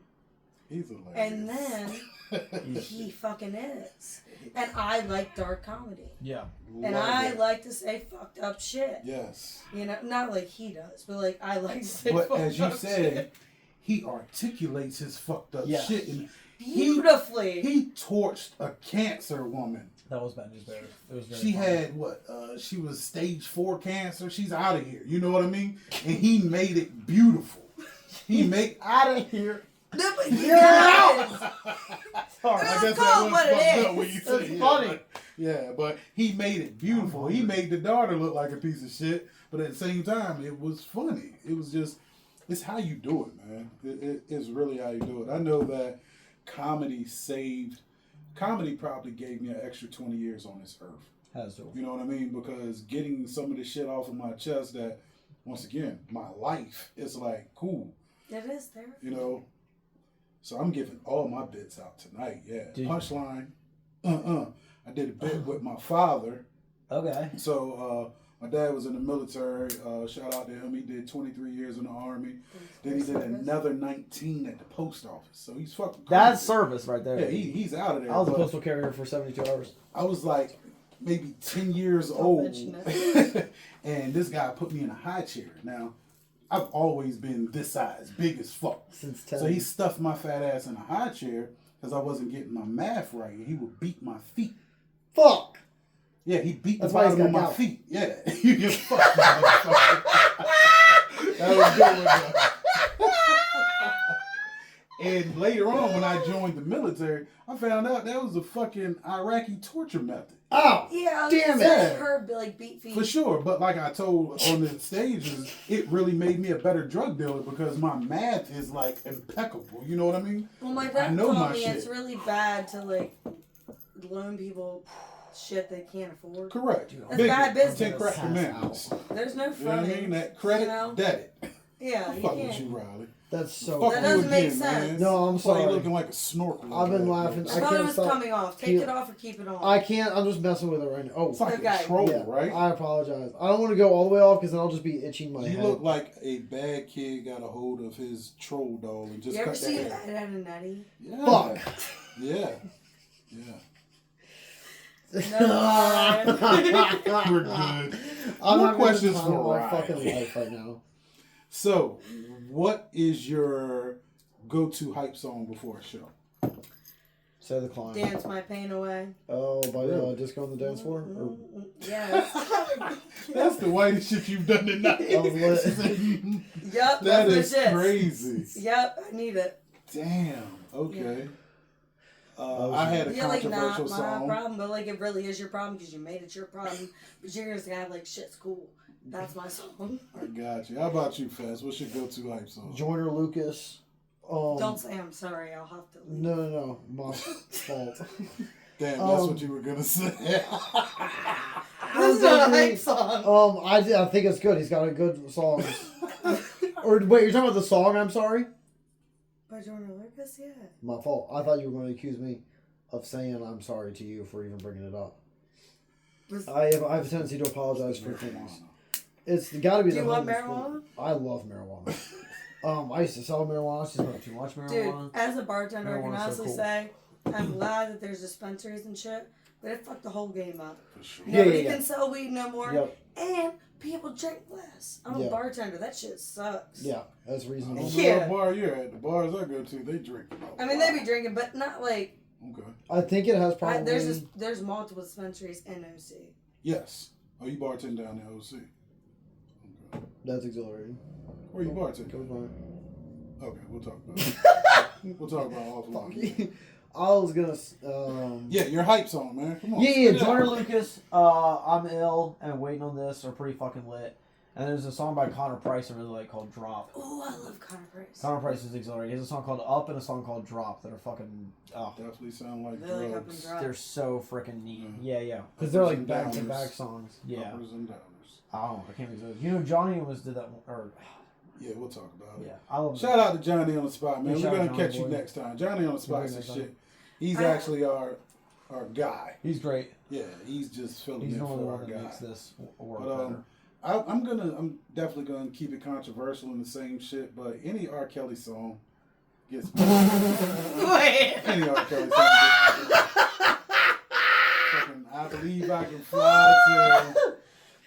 Speaker 2: he's hilarious.
Speaker 4: And then he fucking is. And I like dark comedy.
Speaker 3: Yeah.
Speaker 4: And
Speaker 2: Love
Speaker 4: I
Speaker 2: it.
Speaker 4: like to say fucked up shit.
Speaker 2: Yes.
Speaker 4: You know, not like he does, but like I like to say
Speaker 2: But
Speaker 4: fucked
Speaker 2: as you
Speaker 4: up
Speaker 2: said,
Speaker 4: shit.
Speaker 2: he articulates his fucked up
Speaker 3: Yeah.
Speaker 2: shit. And
Speaker 4: Beautifully.
Speaker 2: he torched a cancer woman.
Speaker 3: That was bad news bears. It was very
Speaker 2: She
Speaker 3: funny.
Speaker 2: had what? She was stage 4 cancer. She's out of here. You know what I mean? And he made it beautiful. He made
Speaker 3: out of here.
Speaker 4: No, but he
Speaker 3: You're
Speaker 4: does.
Speaker 3: Sorry.
Speaker 2: I
Speaker 4: It's
Speaker 2: guess
Speaker 4: called
Speaker 2: that was
Speaker 4: what it
Speaker 2: fucked
Speaker 4: is.
Speaker 2: up when you said
Speaker 3: It's
Speaker 2: it.
Speaker 3: funny.
Speaker 2: But, yeah, but he made it beautiful. He made the daughter look like a piece of shit, but at the same time, it was funny. It was just, it's how you do it, man. It's really how you do it. I know that comedy probably gave me an extra 20 years on this earth.
Speaker 3: Has to.
Speaker 2: You know what I mean? Because getting some of the shit off of my chest that, once again, my life is like, cool,
Speaker 4: It is there.
Speaker 2: you know? So I'm giving all my bits out tonight, yeah.
Speaker 3: Dude.
Speaker 2: Punchline, I did a bit with my father.
Speaker 3: Okay.
Speaker 2: So my dad was in the military. Shout out to him. He did 23 years in the Army. Then he did another 19 at the post office. So he's fucking crazy.
Speaker 3: That's service right there.
Speaker 2: Yeah, he's out of there.
Speaker 3: I was a
Speaker 2: but
Speaker 3: postal carrier for 72 hours.
Speaker 2: I was like maybe 10 years
Speaker 4: Don't
Speaker 2: old.
Speaker 4: mention
Speaker 2: And this guy put me in a high chair. Now, I've always been this size, big as fuck.
Speaker 3: Since 10.
Speaker 2: So he stuffed my fat ass in a high chair because I wasn't getting my math right. And he would beat my feet.
Speaker 3: Fuck.
Speaker 2: Yeah, he beat
Speaker 3: That's
Speaker 2: the
Speaker 3: why he's
Speaker 2: bottom of
Speaker 3: got
Speaker 2: my
Speaker 3: gout.
Speaker 2: feet. Yeah. You get fucked, motherfucker. That was a good one, though. And later on, when I joined the military, I found out that was a fucking Iraqi torture method.
Speaker 1: Oh,
Speaker 4: Yeah,
Speaker 1: damn
Speaker 4: I've
Speaker 1: it.
Speaker 4: heard like beat feet.
Speaker 2: For sure, but like I told on the stages, it really made me a better drug dealer because my math is like impeccable. You know what I mean?
Speaker 4: Well, my
Speaker 2: I
Speaker 4: dad
Speaker 2: know
Speaker 4: told
Speaker 2: my
Speaker 4: me
Speaker 2: shit.
Speaker 4: it's really bad to like loan people shit they can't afford.
Speaker 2: Correct.
Speaker 3: Dude,
Speaker 4: That's bad business.
Speaker 2: 10 crack commandments.
Speaker 4: There's no
Speaker 2: You know what I
Speaker 4: fronting.
Speaker 2: mean? That credit,
Speaker 4: you know?
Speaker 2: debt it.
Speaker 4: Yeah, you
Speaker 2: Fuck with
Speaker 4: can't.
Speaker 2: you, Riley.
Speaker 1: That's so.
Speaker 2: Fuck
Speaker 4: That
Speaker 2: you
Speaker 4: doesn't make
Speaker 2: again,
Speaker 4: sense.
Speaker 2: man.
Speaker 1: No, I'm
Speaker 2: That's why you
Speaker 1: sorry.
Speaker 2: looking like a snorkel.
Speaker 1: I've been laughing.
Speaker 4: I
Speaker 1: I
Speaker 4: thought it
Speaker 1: can't
Speaker 4: was
Speaker 1: stop.
Speaker 4: coming off. Take it off or keep it on.
Speaker 1: I can't. I'm just messing with it right now. Oh,
Speaker 2: It's like
Speaker 4: Okay.
Speaker 2: a troll,
Speaker 1: yeah.
Speaker 2: right?
Speaker 1: I apologize. I don't want to go all the way off because then I'll just be itching my
Speaker 2: You
Speaker 1: head.
Speaker 2: look like a bad kid got a hold of his troll doll and just
Speaker 4: you ever
Speaker 2: cut that
Speaker 4: seen
Speaker 2: hair.
Speaker 4: Ed, Ed and Eddie?
Speaker 2: Yeah.
Speaker 1: Fuck.
Speaker 2: Yeah. Yeah.
Speaker 4: No.
Speaker 2: We're good.
Speaker 1: I'm
Speaker 2: More
Speaker 1: not
Speaker 2: questions
Speaker 1: time of
Speaker 2: for
Speaker 1: my fucking
Speaker 2: Riley.
Speaker 1: life right now.
Speaker 2: So, what is your go-to hype song before a show?
Speaker 1: Say the climb.
Speaker 4: Dance my pain away.
Speaker 1: Oh, by
Speaker 2: Really?
Speaker 1: Disco on the Dance Floor? Or,
Speaker 4: Yes.
Speaker 2: That's the whitest shit you've done tonight.
Speaker 1: That was lit.
Speaker 4: Yep.
Speaker 2: That
Speaker 4: That's
Speaker 2: is
Speaker 4: the shit.
Speaker 2: crazy.
Speaker 4: Yep. I need it.
Speaker 2: Damn. Okay.
Speaker 1: was
Speaker 2: I had a
Speaker 4: Yeah, like
Speaker 2: controversial
Speaker 4: not my
Speaker 2: song.
Speaker 4: problem, but like it really is your problem because you made it your problem. But you're gonna have like shit's cool. That's my song.
Speaker 2: I got you. How about you, Fez? What's your go-to hype song?
Speaker 1: Joyner Lucas.
Speaker 4: Don't say I'm sorry. I'll have to leave.
Speaker 1: No. My fault.
Speaker 2: Damn, that's what you were gonna say.
Speaker 4: This is not a hype song.
Speaker 1: I think it's good. He's got a good song. Or wait, you're talking about the song? I'm sorry.
Speaker 4: By Jordan Lucas, yeah.
Speaker 1: My fault. I thought you were going to accuse me of saying I'm sorry to you for even bringing it up. I have a tendency to apologize for things. It's got to be
Speaker 4: Do
Speaker 1: the
Speaker 4: you want
Speaker 1: homeless
Speaker 4: marijuana?
Speaker 1: people. I love marijuana. I used to sell marijuana. She's not
Speaker 3: Too much
Speaker 4: Dude,
Speaker 3: marijuana.
Speaker 4: as a bartender, I can
Speaker 3: Marijuana's so
Speaker 4: honestly
Speaker 3: cool.
Speaker 4: say I'm glad that there's dispensaries and shit, but it fucked the whole game up.
Speaker 2: For sure.
Speaker 1: Yeah,
Speaker 4: Nobody
Speaker 1: yeah.
Speaker 4: can sell weed no more,
Speaker 1: Yep.
Speaker 4: and people drink less. I'm
Speaker 1: Yeah.
Speaker 4: a bartender. That shit sucks.
Speaker 1: Yeah, that's
Speaker 2: I
Speaker 1: reasonable.
Speaker 2: don't know
Speaker 4: Yeah.
Speaker 2: what bar you're at. The bars I go to, they drink.
Speaker 4: I mean, they be drinking, but not like
Speaker 2: Okay.
Speaker 1: I think it has probably.
Speaker 4: there's multiple dispensaries in OC.
Speaker 2: Yes. Oh, you bartend down there, OC. Okay.
Speaker 1: That's exhilarating.
Speaker 2: Where you bartend?
Speaker 1: Goes by.
Speaker 2: Okay, we'll talk about it. We'll talk about it offline.
Speaker 1: I was gonna.
Speaker 2: Yeah, your hype song, man. Come on.
Speaker 1: Yeah,
Speaker 2: spit it
Speaker 3: Joyner
Speaker 2: out.
Speaker 3: Lucas, I'm Ill and Waiting on This are pretty fucking lit. And there's a song by Connor Price I really like called Drop.
Speaker 4: Oh, I love Connor Price.
Speaker 3: Connor Price is exhilarating. He has a song called Up and a song called Drop that are fucking. Oh,
Speaker 2: Definitely sound like
Speaker 4: They like Up
Speaker 2: drugs.
Speaker 4: and Drop.
Speaker 3: they're so freaking neat. Yeah.
Speaker 1: Because they're like
Speaker 2: Ups and
Speaker 1: back to
Speaker 2: downers.
Speaker 1: back songs.
Speaker 3: Yeah.
Speaker 2: Uppers and downers.
Speaker 3: Oh, I can't think of it. You know, Johnny almost did that one. Or,
Speaker 2: Yeah, we'll talk about it.
Speaker 3: yeah, I love
Speaker 2: Shout out to Johnny on the spot, man.
Speaker 3: Yeah,
Speaker 2: We're
Speaker 3: shout out
Speaker 2: gonna
Speaker 3: Johnny
Speaker 2: catch you
Speaker 3: boy.
Speaker 2: next time. Johnny on the spot
Speaker 3: We'll
Speaker 2: is
Speaker 3: next
Speaker 2: shit.
Speaker 3: time.
Speaker 2: He's actually our guy.
Speaker 3: He's great.
Speaker 2: Yeah, he's just filling
Speaker 3: He's
Speaker 2: in
Speaker 3: the only
Speaker 2: for our
Speaker 3: one that
Speaker 2: guy.
Speaker 3: makes this work
Speaker 2: But,
Speaker 3: better.
Speaker 2: I'm definitely gonna keep it controversial in the same shit. But any R. Kelly song gets
Speaker 4: Wait.
Speaker 2: any R. Kelly song gets fucking I Believe I Can Fly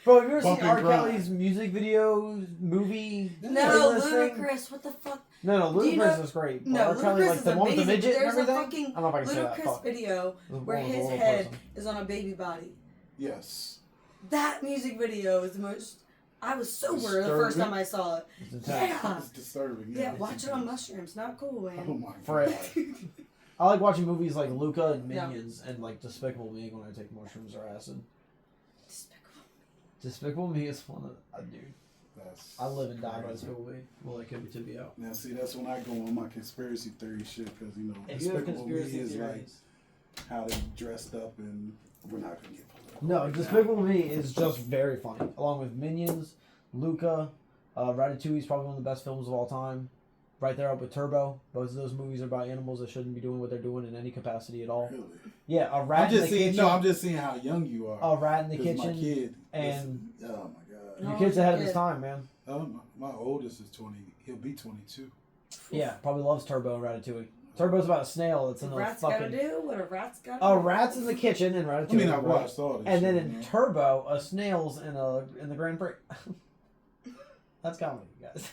Speaker 3: Bro, have you ever seen
Speaker 2: Bump and
Speaker 3: R.
Speaker 2: grind.
Speaker 3: Kelly's music videos, movie?
Speaker 4: No,
Speaker 3: playlist thing?
Speaker 4: Ludacris. What the fuck?
Speaker 3: No,
Speaker 4: Do you
Speaker 3: Ludacris
Speaker 4: know-
Speaker 3: is great. But
Speaker 4: No,
Speaker 3: R. Kelly,
Speaker 4: Ludacris
Speaker 3: like
Speaker 4: is
Speaker 3: the one with the
Speaker 4: amazing.
Speaker 3: midget
Speaker 4: There's
Speaker 3: and
Speaker 4: a
Speaker 3: everything?
Speaker 4: fucking
Speaker 3: I don't know if I can say that.
Speaker 4: Ludacris
Speaker 3: Fuck.
Speaker 4: video where
Speaker 3: One with the
Speaker 4: his
Speaker 3: little
Speaker 4: head
Speaker 3: person.
Speaker 4: is on a baby body.
Speaker 2: to. Yes.
Speaker 4: That music video is the most. I was sober the
Speaker 2: Disturbing.
Speaker 4: first time I saw it.
Speaker 3: It's intense.
Speaker 4: Yeah.
Speaker 2: It's disturbing.
Speaker 4: Yeah, watch it on mushrooms. Not cool, man.
Speaker 2: Oh my
Speaker 3: For
Speaker 2: god.
Speaker 3: it. I like watching movies like Luca and
Speaker 4: Yeah.
Speaker 3: Minions and like Despicable Me when I take mushrooms or acid.
Speaker 4: Despicable.
Speaker 3: Despicable Me is one of dude.
Speaker 2: That's
Speaker 3: I live and die by
Speaker 2: crazy.
Speaker 3: Despicable Me. Well, I could be to be out.
Speaker 2: Now, see, that's when I go on my conspiracy theory shit because you know,
Speaker 3: If you have
Speaker 2: Despicable Me
Speaker 3: conspiracy
Speaker 2: is like
Speaker 3: theories.
Speaker 2: how they dressed up, and we're not gonna get political.
Speaker 3: No,
Speaker 2: right now.
Speaker 3: Despicable Me is just very funny. Along with Minions, Luca, Ratatouille is probably one of the best films of all time. Right there up with Turbo. Both of those movies are about animals that shouldn't be doing what they're doing in any capacity at all.
Speaker 2: Really?
Speaker 3: Yeah, a rat
Speaker 2: I'm
Speaker 3: in the
Speaker 2: just seeing.
Speaker 3: kitchen.
Speaker 2: No, I'm just seeing how young you are.
Speaker 3: A rat in the
Speaker 2: 'Cause
Speaker 3: kitchen.
Speaker 2: My kid.
Speaker 3: and-
Speaker 2: oh my god.
Speaker 3: Your
Speaker 4: No,
Speaker 3: kid's ahead of his
Speaker 4: kid.
Speaker 3: time, man.
Speaker 2: My oldest is 20. He'll be 22.
Speaker 3: Yeah, probably loves Turbo and Ratatouille. Turbo's about a snail that's in
Speaker 4: What
Speaker 3: the
Speaker 4: rat's gotta
Speaker 3: fucking.
Speaker 4: do what a rat's gotta
Speaker 3: A
Speaker 4: do.
Speaker 3: rat's in the kitchen in Ratatouille.
Speaker 2: I mean, I
Speaker 3: right?
Speaker 2: watched all this.
Speaker 3: And then
Speaker 2: shit,
Speaker 3: in
Speaker 2: you know?
Speaker 3: Turbo, a snail's in the Grand Prix. That's comedy, guys.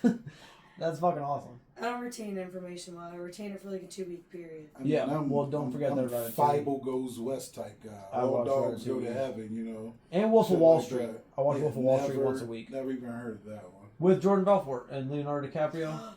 Speaker 3: That's fucking awesome.
Speaker 4: I don't retain information well. I retain it for like a 2-week period.
Speaker 2: I mean,
Speaker 3: Yeah, well, don't forget that
Speaker 2: I'm
Speaker 3: Ratatouille.
Speaker 2: Bible goes west type guy.
Speaker 3: I
Speaker 2: All
Speaker 3: watch
Speaker 2: dogs go to
Speaker 3: Ratatouille.
Speaker 2: heaven, you know.
Speaker 3: And Wolf of
Speaker 2: Shit
Speaker 3: Wall
Speaker 2: like
Speaker 3: Street.
Speaker 2: that.
Speaker 3: I watch
Speaker 2: Yeah,
Speaker 3: Wolf of Wall Street
Speaker 2: never-
Speaker 3: once a week
Speaker 2: Never even heard of that one.
Speaker 3: with Jordan Belfort and Leonardo DiCaprio.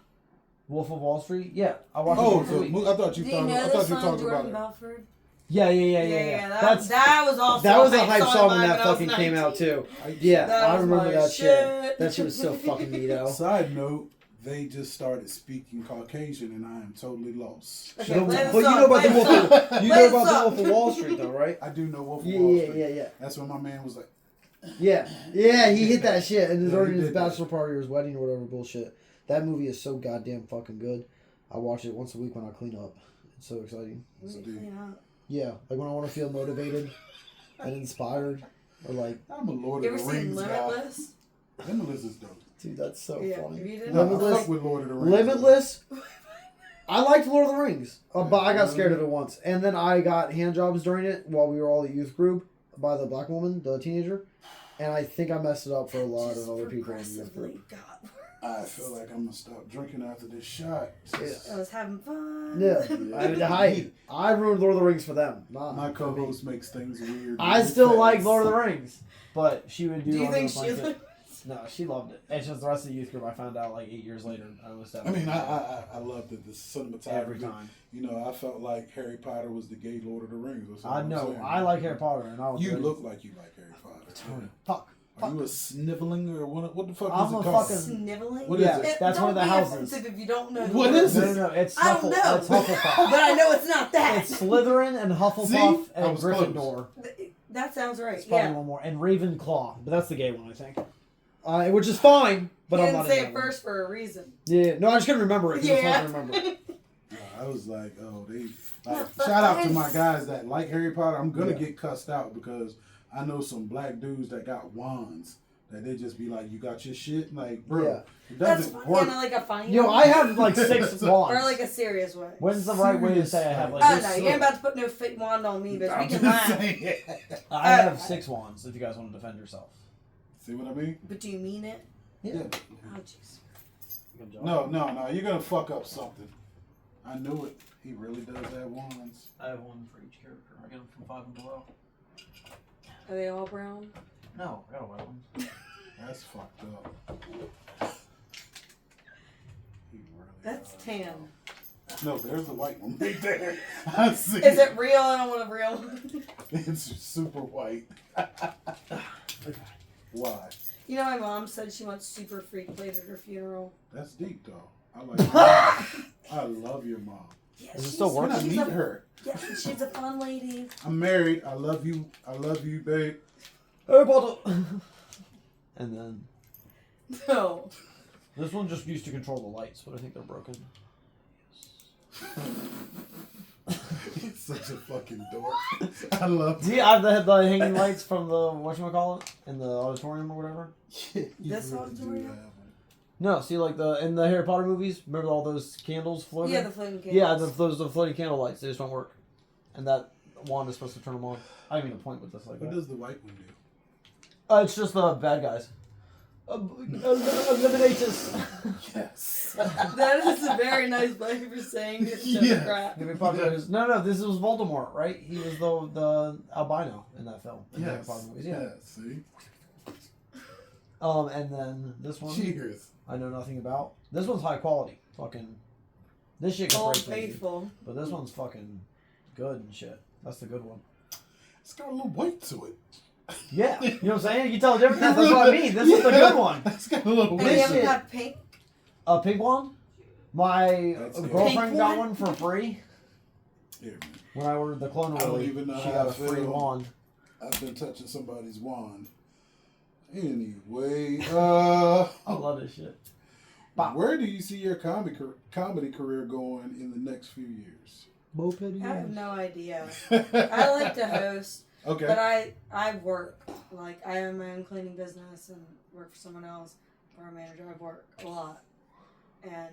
Speaker 3: Wolf of Wall Street? Yeah, I watched it
Speaker 2: Oh,
Speaker 3: once a week.
Speaker 2: I thought you
Speaker 4: Do you know
Speaker 2: thought
Speaker 4: this
Speaker 2: you were
Speaker 4: song,
Speaker 2: talking about
Speaker 4: Jordan
Speaker 2: it.
Speaker 4: Belfort?
Speaker 3: Yeah.
Speaker 4: That was also
Speaker 1: That was a hype song when
Speaker 4: of mine
Speaker 1: that
Speaker 4: I was
Speaker 1: fucking came
Speaker 4: 19.
Speaker 1: out too.
Speaker 2: I-
Speaker 1: Yeah,
Speaker 4: That
Speaker 1: I
Speaker 4: was
Speaker 1: remember
Speaker 4: my
Speaker 1: that shit.
Speaker 4: shit.
Speaker 1: That shit was so fucking neato.
Speaker 2: Side note, they just started speaking Caucasian, and I am totally lost.
Speaker 4: Okay,
Speaker 1: But
Speaker 4: play the
Speaker 1: you
Speaker 4: song,
Speaker 1: know about
Speaker 4: play
Speaker 1: the
Speaker 4: the
Speaker 1: Wolf.
Speaker 4: song.
Speaker 1: You
Speaker 4: Play
Speaker 1: know
Speaker 4: the
Speaker 1: about the
Speaker 4: song.
Speaker 1: Wolf of Wall Street, though, right?
Speaker 2: I do know Wolf of
Speaker 1: Yeah,
Speaker 2: Wall
Speaker 1: yeah,
Speaker 2: Street.
Speaker 1: yeah, yeah.
Speaker 2: That's when my man was like,
Speaker 1: Yeah, he hit that shit, and it's
Speaker 2: Yeah,
Speaker 1: already
Speaker 2: he
Speaker 1: his
Speaker 2: did that.
Speaker 1: bachelor party or his wedding or whatever bullshit. That movie is so goddamn fucking good. I watch it once a week when I clean up. It's so exciting. Yeah, like when I want to feel motivated and inspired, or like,
Speaker 2: I'm a Lord
Speaker 4: You
Speaker 2: of
Speaker 4: ever
Speaker 2: the
Speaker 4: seen
Speaker 2: Rings guy.
Speaker 4: Limitless?
Speaker 2: Limitless is dope.
Speaker 1: dude, that's so
Speaker 4: Yeah,
Speaker 1: funny.
Speaker 4: if you didn't
Speaker 2: No, I
Speaker 1: Limitless.
Speaker 2: fuck with Lord of the Rings.
Speaker 1: Limitless. I liked Lord of the Rings, but I got scared of it once, and then I got hand jobs during it while we were all at youth group by the black woman, the teenager, and I think I messed it up for a lot of other people in the youth group.
Speaker 4: got
Speaker 2: I feel like I'm gonna stop drinking after this shot.
Speaker 4: I was having fun.
Speaker 1: Yeah, I ruined Lord of the Rings for them. Not
Speaker 2: My
Speaker 1: for me.
Speaker 2: co-host makes things weird.
Speaker 1: I still like Lord of the Rings, but she would do.
Speaker 4: Do you
Speaker 1: under
Speaker 4: think
Speaker 1: the
Speaker 4: she
Speaker 1: blanket. No, she loved it. It's just the rest of the youth group I found out like 8 years later. I
Speaker 2: loved it. The cinematography.
Speaker 3: every time.
Speaker 2: You know, I felt like Harry Potter was the gay Lord of the Rings. Or something.
Speaker 3: I know. I like Harry Potter, and I was
Speaker 2: You
Speaker 3: ready.
Speaker 2: look like you like Harry Potter.
Speaker 3: Tony. Fuck.
Speaker 2: Are you a sniveling or what the fuck
Speaker 3: I'm
Speaker 2: is it
Speaker 3: a
Speaker 2: called?
Speaker 3: fucking-
Speaker 4: Sniveling?
Speaker 2: What is
Speaker 3: Yeah,
Speaker 2: it?
Speaker 3: that's one of the
Speaker 4: Don't be
Speaker 3: houses.
Speaker 4: offensive if you don't know.
Speaker 2: What
Speaker 4: the
Speaker 2: is
Speaker 4: word.
Speaker 2: it?
Speaker 3: No, it's
Speaker 4: I don't know.
Speaker 3: It's Hufflepuff.
Speaker 4: But I know it's not that.
Speaker 3: It's Slytherin and Hufflepuff
Speaker 2: See? I
Speaker 3: and
Speaker 2: was close.
Speaker 3: Gryffindor.
Speaker 4: That sounds right.
Speaker 3: It's probably
Speaker 4: Yeah.
Speaker 3: one more. And Ravenclaw, but that's the gay one, I think. Which is fine, but
Speaker 4: You
Speaker 3: I'm
Speaker 4: didn't
Speaker 3: not
Speaker 4: say
Speaker 3: in
Speaker 4: it
Speaker 3: that one.
Speaker 4: first for a reason.
Speaker 3: Yeah, no, I just couldn't remember it. 'Cause it's
Speaker 4: Yeah.
Speaker 3: hard to remember.
Speaker 2: I was like, oh, they.
Speaker 4: Yeah,
Speaker 2: Like,
Speaker 4: but
Speaker 2: shout out to
Speaker 4: I-
Speaker 2: my guys that like Harry Potter. I'm gonna
Speaker 1: Yeah.
Speaker 2: get cussed out because I know some black dudes that got wands that they just be like, "You got your shit," like, bro,
Speaker 1: Yeah.
Speaker 2: it
Speaker 4: That's
Speaker 2: doesn't
Speaker 4: fine.
Speaker 2: work.
Speaker 4: In like a funny
Speaker 3: Yo,
Speaker 4: way.
Speaker 3: I have like 6 wands.
Speaker 4: Or like a serious way.
Speaker 3: When's the right way to say I have like
Speaker 4: Oh
Speaker 3: this?
Speaker 4: no, you ain't about to put no fake wand on me, bitch.
Speaker 2: I'm
Speaker 4: We can
Speaker 2: just
Speaker 4: laugh.
Speaker 2: saying.
Speaker 3: I have 6 wands if you guys want to defend yourself.
Speaker 2: See what I mean?
Speaker 4: But do you mean it?
Speaker 2: Yeah.
Speaker 4: Oh jeez.
Speaker 2: No, you're gonna fuck up something. I knew it. He really does have wands.
Speaker 3: I have one for each character. I get them from 5 and below.
Speaker 4: Are they all brown?
Speaker 3: No, I got a white one.
Speaker 2: That's fucked up. He really
Speaker 4: That's
Speaker 2: does.
Speaker 4: tan.
Speaker 2: No, there's the white one right there. I see.
Speaker 4: Is it real? I don't want a real one.
Speaker 2: It's super white. Why?
Speaker 4: You know, my mom said she wants super freak played at her funeral.
Speaker 2: That's deep, though. I like her. I love your mom.
Speaker 4: Yeah,
Speaker 3: Is it
Speaker 4: she's-
Speaker 3: still
Speaker 2: When
Speaker 3: working?
Speaker 2: I
Speaker 4: she's
Speaker 2: meet
Speaker 4: a-
Speaker 2: her,
Speaker 4: Yeah, she's a fun lady.
Speaker 2: I'm married. I love you. I love you, babe.
Speaker 3: Harry Potter. And then
Speaker 4: No.
Speaker 3: this one just used to control the lights, but I think they're broken.
Speaker 2: He's such a fucking dork. I love
Speaker 3: See, I have the hanging lights from the whatchamacallit in the auditorium or whatever.
Speaker 2: you.
Speaker 4: This
Speaker 2: really
Speaker 4: auditorium?
Speaker 2: do have one.
Speaker 3: No, see, like in the Harry Potter movies, remember all those candles floating?
Speaker 4: Yeah, the floating candles.
Speaker 3: Yeah, the floating candle lights. They just don't work, and that wand is supposed to turn them on. I didn't mean to point with this like
Speaker 2: What
Speaker 3: that.
Speaker 2: does the white one do?
Speaker 3: It's just the bad guys. Eliminators.
Speaker 2: Yes.
Speaker 4: That is a very nice way for saying it's just
Speaker 2: Yeah.
Speaker 4: crap.
Speaker 3: Harry Potter is- No, this was Voldemort, right? He was the albino in that film. In the Harry
Speaker 2: Yes.
Speaker 3: Potter movies, yeah.
Speaker 2: See?
Speaker 3: And then this one,
Speaker 2: Cheers.
Speaker 3: I know nothing about. This one's high quality. Fucking, this shit can
Speaker 4: Old
Speaker 3: break me.
Speaker 4: faithful.
Speaker 3: But this one's fucking good and shit. That's the good one.
Speaker 2: It's got a little weight to it.
Speaker 3: Yeah, you know what I'm saying? You can tell the difference. That's what I mean. This is the good one.
Speaker 2: It's got a little
Speaker 4: And
Speaker 3: This
Speaker 4: you
Speaker 2: weight
Speaker 4: ever
Speaker 2: to it.
Speaker 4: have pink?
Speaker 3: A pink one? My
Speaker 2: That's good.
Speaker 3: girlfriend
Speaker 4: Pink
Speaker 3: got
Speaker 4: one?
Speaker 3: one for free
Speaker 2: Here, man.
Speaker 3: when I ordered the clone
Speaker 2: I don't
Speaker 3: Rylee.
Speaker 2: even know
Speaker 3: She
Speaker 2: how
Speaker 3: got
Speaker 2: I
Speaker 3: a free
Speaker 2: feel.
Speaker 3: wand.
Speaker 2: I've been touching somebody's wand. Anyway,
Speaker 3: I love this shit. Bop.
Speaker 2: where do you see your comedy career going in the next few years?
Speaker 4: I have no idea. I like to host,
Speaker 2: Okay.
Speaker 4: but I work. Like, I own my own cleaning business and work for someone else. Bar manager, I work a lot. And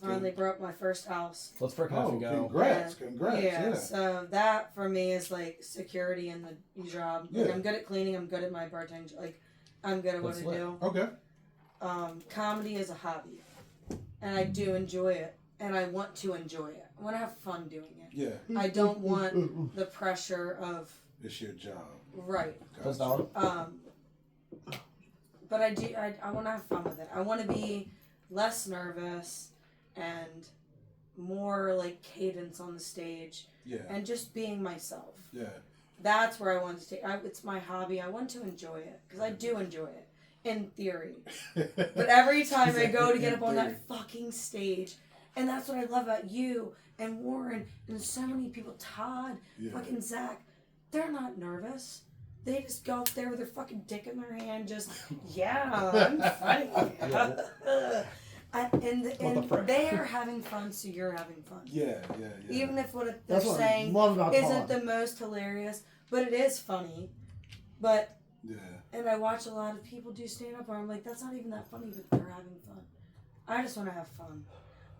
Speaker 4: finally broke my first house.
Speaker 3: Let's freaking have
Speaker 2: Oh,
Speaker 3: to go.
Speaker 2: congrats. Congrats. Yeah.
Speaker 4: So that for me is like security in the job. Like,
Speaker 2: Yeah.
Speaker 4: I'm good at cleaning. I'm good at my bartending. Like, I'm good at what
Speaker 3: That's
Speaker 4: I
Speaker 3: lit.
Speaker 4: do.
Speaker 2: Okay.
Speaker 4: Comedy is a hobby, and I do enjoy it, and I want to enjoy it. I want to have fun doing it.
Speaker 2: Yeah.
Speaker 4: I don't want the pressure of
Speaker 2: It's your job.
Speaker 4: right.
Speaker 3: That's
Speaker 2: Gotcha.
Speaker 3: valid.
Speaker 4: But I do. I want to have fun with it. I want to be less nervous, and more like cadence on the stage
Speaker 2: Yeah.
Speaker 4: and just being myself.
Speaker 2: Yeah.
Speaker 4: That's where I want to take. It's my hobby. I want to enjoy it because I do enjoy it in theory. But every time I go to get up on that fucking stage, and that's what I love about you and Warren and so many people, Todd, fucking Zach, they're not nervous. They just go up there with their fucking dick in their hand, just, I'm funny. And they are having fun, so you're having fun.
Speaker 2: Yeah.
Speaker 4: Even if what they're saying isn't the most hilarious, but it is funny. But and I watch a lot of people do stand up, and I'm like, that's not even that funny, but they're having fun. I just want to have fun.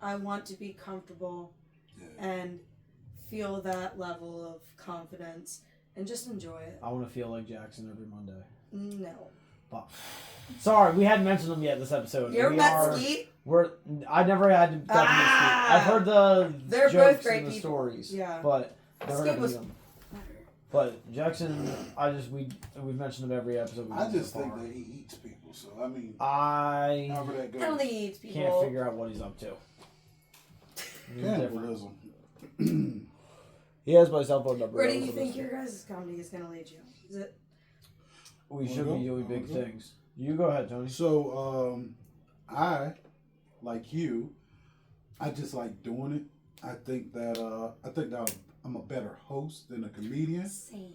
Speaker 4: I want to be comfortable and feel that level of confidence and just enjoy it.
Speaker 3: I want to feel like Jackson every Monday.
Speaker 4: No.
Speaker 3: But, sorry, we hadn't mentioned them yet this episode.
Speaker 4: You're met Skeet?
Speaker 3: I never had to talk to Skeet. I've heard
Speaker 4: they're
Speaker 3: jokes
Speaker 4: both great
Speaker 3: and the
Speaker 4: people.
Speaker 3: stories.
Speaker 4: Yeah.
Speaker 3: But never got to meet them.
Speaker 4: Better.
Speaker 3: But Jackson, we've mentioned him every episode.
Speaker 2: I just think that he eats people. So I mean,
Speaker 3: however
Speaker 2: that goes.
Speaker 4: I don't think he eats people.
Speaker 3: Can't figure out what he's up to.
Speaker 2: Cannibalism.
Speaker 3: He has my cell phone number.
Speaker 4: Where do you think your guys' comedy is going to lead you? Is it?
Speaker 3: We should be doing big things. You go ahead, Tony.
Speaker 2: So, I, like you, I just like doing it. I think that I'm a better host than a comedian.
Speaker 4: Same.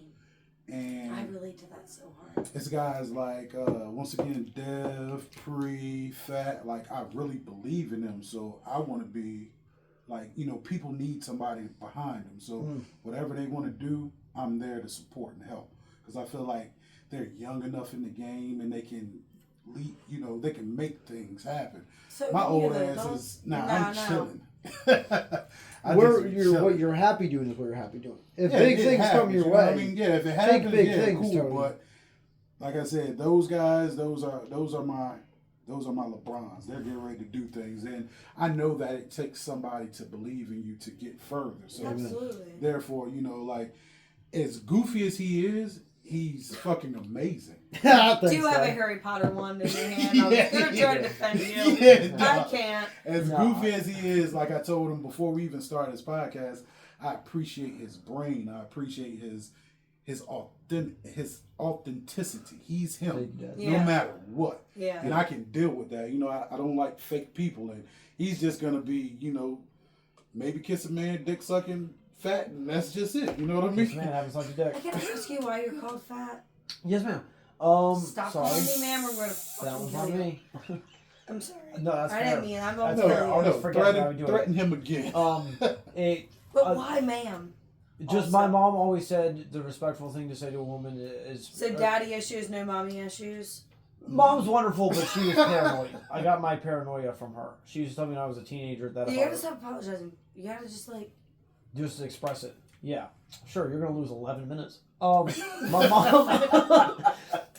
Speaker 2: And
Speaker 4: I relate to that so hard.
Speaker 2: It's guys like, once again, Dev, Pre, Fat. Like, I really believe in them. So I want to be, like, people need somebody behind them. So whatever they want to do, I'm there to support and help. Because I feel like they're young enough in the game and they can lead, they can make things happen.
Speaker 4: So
Speaker 2: my old ass is, I'm chilling.
Speaker 1: What you're happy doing is what you're happy doing. If big things come your way,
Speaker 2: I mean, if it happens,
Speaker 1: big things,
Speaker 2: cool.
Speaker 1: Tony.
Speaker 2: But like I said, those guys, those are my LeBrons. They're getting ready to do things, and I know that it takes somebody to believe in you to get further. So
Speaker 4: absolutely.
Speaker 2: Therefore, like as goofy as he is, he's fucking amazing.
Speaker 4: Do you have a Harry Potter wand in your hand? I was going to try to defend you. I can't.
Speaker 2: As goofy as he is, like I told him before we even started this podcast, I appreciate his brain. I appreciate his authenticity. He's him, no matter what.
Speaker 4: Yeah.
Speaker 2: And I can deal with that. I don't like fake people, and he's just gonna be, maybe kiss a man, dick sucking, fat, and that's just it. You know what I mean?
Speaker 3: Kiss a man, having such a dick.
Speaker 4: I gotta ask you why you're called fat.
Speaker 3: Yes, ma'am.
Speaker 4: Stop
Speaker 3: sorry.
Speaker 4: calling me ma'am. We're gonna fucking kill you.
Speaker 3: Me.
Speaker 4: I'm sorry.
Speaker 3: No, that's
Speaker 4: I didn't mean. I'm
Speaker 3: That's
Speaker 4: over
Speaker 3: fair. I'll just forget how we do it.
Speaker 2: Threaten him again.
Speaker 4: But why, ma'am?
Speaker 3: Just my mom always said the respectful thing to say to a woman is.
Speaker 4: So daddy issues, no mommy issues.
Speaker 3: Mom's wonderful, but she was paranoid. I got my paranoia from her. She used to tell me when I was a teenager that
Speaker 4: You gotta stop apologizing. You gotta just
Speaker 3: express it. Yeah, sure. You're gonna lose 11 minutes.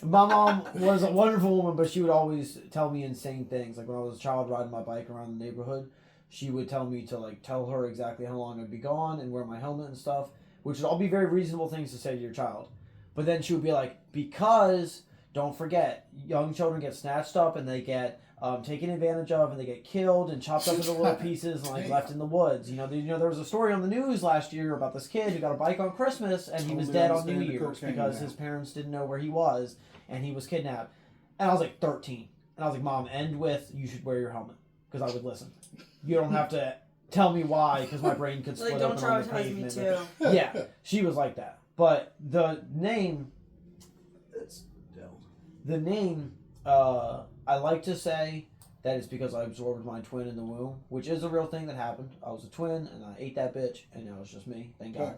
Speaker 3: My mom was a wonderful woman, but she would always tell me insane things. Like when I was a child riding my bike around the neighborhood, she would tell me to tell her exactly how long I'd be gone and wear my helmet and stuff, which would all be very reasonable things to say to your child. But then she would be like, because don't forget, young children get snatched up and they get taken advantage of and they get killed and chopped up into little pieces and left in the woods. There was a story on the news last year about this kid who got a bike on Christmas and he was dead on New Year's because his parents didn't know where he was and he was kidnapped. And I was like 13. And I was like, Mom, end with, you should wear your helmet. Because I would listen. You don't have to tell me why because my brain could split
Speaker 4: don't
Speaker 3: open on the
Speaker 4: traumatize me
Speaker 3: pavement.
Speaker 4: too.
Speaker 3: Yeah, she was like that. But the name, I like to say that it's because I absorbed my twin in the womb, which is a real thing that happened. I was a twin, and I ate that bitch, and now it's just me. Thank God.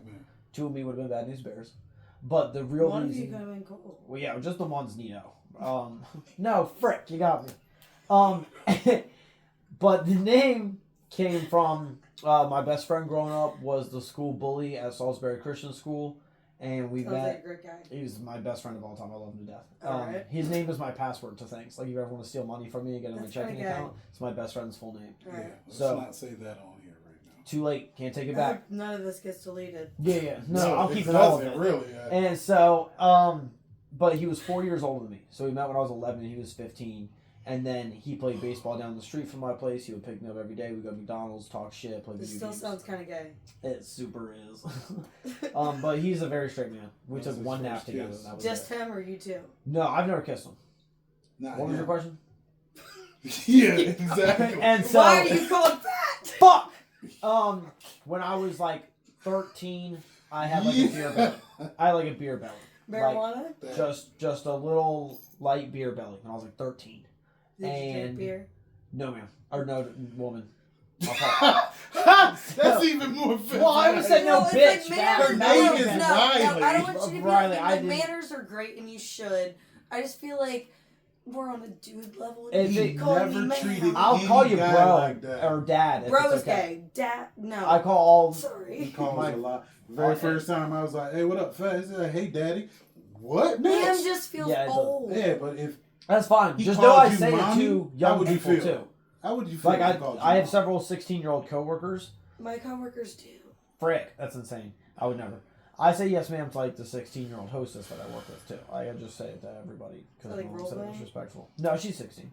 Speaker 3: Two of me would have been Bad News Bears. But the real
Speaker 4: one
Speaker 3: reason...
Speaker 4: of you could have been cool.
Speaker 3: Well, yeah, just the one's Nino. No, frick, you got me. But the name came from my best friend growing up was the school bully at Salisbury Christian School. And we met.
Speaker 4: Like a great guy.
Speaker 3: He's my best friend of all time. I love him to death.
Speaker 4: Right.
Speaker 3: His name is my password to things. Like, if you ever want to steal money from me and get in my checking
Speaker 4: okay.
Speaker 3: account, it's my best friend's full name.
Speaker 4: Right.
Speaker 2: Yeah, let's
Speaker 3: So-
Speaker 2: not say that on here right now.
Speaker 3: Too late. Can't take it back.
Speaker 4: None of this gets deleted.
Speaker 3: Yeah. No, I'll keep
Speaker 2: it
Speaker 3: all of
Speaker 2: doesn't,
Speaker 3: it.
Speaker 2: really.
Speaker 3: And so, but he was 4 years older than me. So we met when I was 11 and he was 15. And then he played baseball down the street from my place. He would pick me up every day. We'd go to McDonald's, talk shit, play
Speaker 4: This
Speaker 3: video
Speaker 4: still
Speaker 3: games.
Speaker 4: sounds kind of gay.
Speaker 3: It super is. But he's a very straight man. We
Speaker 2: That's
Speaker 3: took one
Speaker 2: his
Speaker 3: nap
Speaker 2: first
Speaker 3: together.
Speaker 2: kiss.
Speaker 3: And that was
Speaker 4: Just
Speaker 3: it.
Speaker 4: him or you too?
Speaker 3: No, I've never kissed him.
Speaker 2: Nah,
Speaker 3: What was your question?
Speaker 2: Yeah, exactly.
Speaker 3: And so,
Speaker 4: Why are you called fat?
Speaker 3: fuck! When I was like 13, I had like a beer belly. I had like a beer belly.
Speaker 4: Marijuana?
Speaker 3: Like, just a little light beer belly when I was like 13.
Speaker 4: Did you drink
Speaker 3: and-
Speaker 4: beer?
Speaker 3: No, man. Or no, woman.
Speaker 2: That's even more offensive.
Speaker 3: Well, I would say no,
Speaker 4: it's
Speaker 3: bitch.
Speaker 4: like
Speaker 3: man.
Speaker 4: manners.
Speaker 2: Her
Speaker 4: No,
Speaker 2: name is
Speaker 4: no,
Speaker 2: Rylee.
Speaker 4: I don't want you to be
Speaker 3: Rylee,
Speaker 4: like,
Speaker 3: I
Speaker 4: like
Speaker 3: didn't-
Speaker 4: manners are great and you should. I just feel like we're on a dude level.
Speaker 3: If
Speaker 4: And you
Speaker 3: it
Speaker 4: call me
Speaker 2: never
Speaker 4: man.
Speaker 2: treated-
Speaker 3: I'll
Speaker 2: Any
Speaker 3: call you
Speaker 2: guy
Speaker 3: bro
Speaker 2: like that.
Speaker 3: or dad. If
Speaker 4: Bro
Speaker 3: it's
Speaker 4: is
Speaker 3: okay.
Speaker 4: gay. Dad, no.
Speaker 3: I call all.
Speaker 2: He
Speaker 4: Sorry.
Speaker 2: calls
Speaker 3: My-
Speaker 2: a lot. Very
Speaker 3: Okay.
Speaker 2: first time I was like, "Hey, what up, fat?" He said, "Hey, daddy." What,
Speaker 4: Man
Speaker 2: man?
Speaker 4: just feels
Speaker 3: Yeah, it does.
Speaker 4: old.
Speaker 2: Yeah, but if
Speaker 3: That's fine.
Speaker 2: He
Speaker 3: Just know
Speaker 2: called
Speaker 3: I
Speaker 2: you
Speaker 3: say
Speaker 2: mommy?
Speaker 3: it to
Speaker 2: How
Speaker 3: young
Speaker 2: would you
Speaker 3: people
Speaker 2: feel?
Speaker 3: too.
Speaker 2: how would you feel?
Speaker 3: Like
Speaker 2: if he called you
Speaker 3: I have
Speaker 2: mom?
Speaker 3: several 16-year-old coworkers.
Speaker 4: My coworkers do.
Speaker 3: Frick, that's insane. I would never. I say yes, ma'am, to like the 16-year-old hostess that I work with too. I just say it to everybody because
Speaker 4: So, like,
Speaker 3: no one
Speaker 4: role
Speaker 3: said it was
Speaker 4: playing?
Speaker 3: respectful. No, she's 16,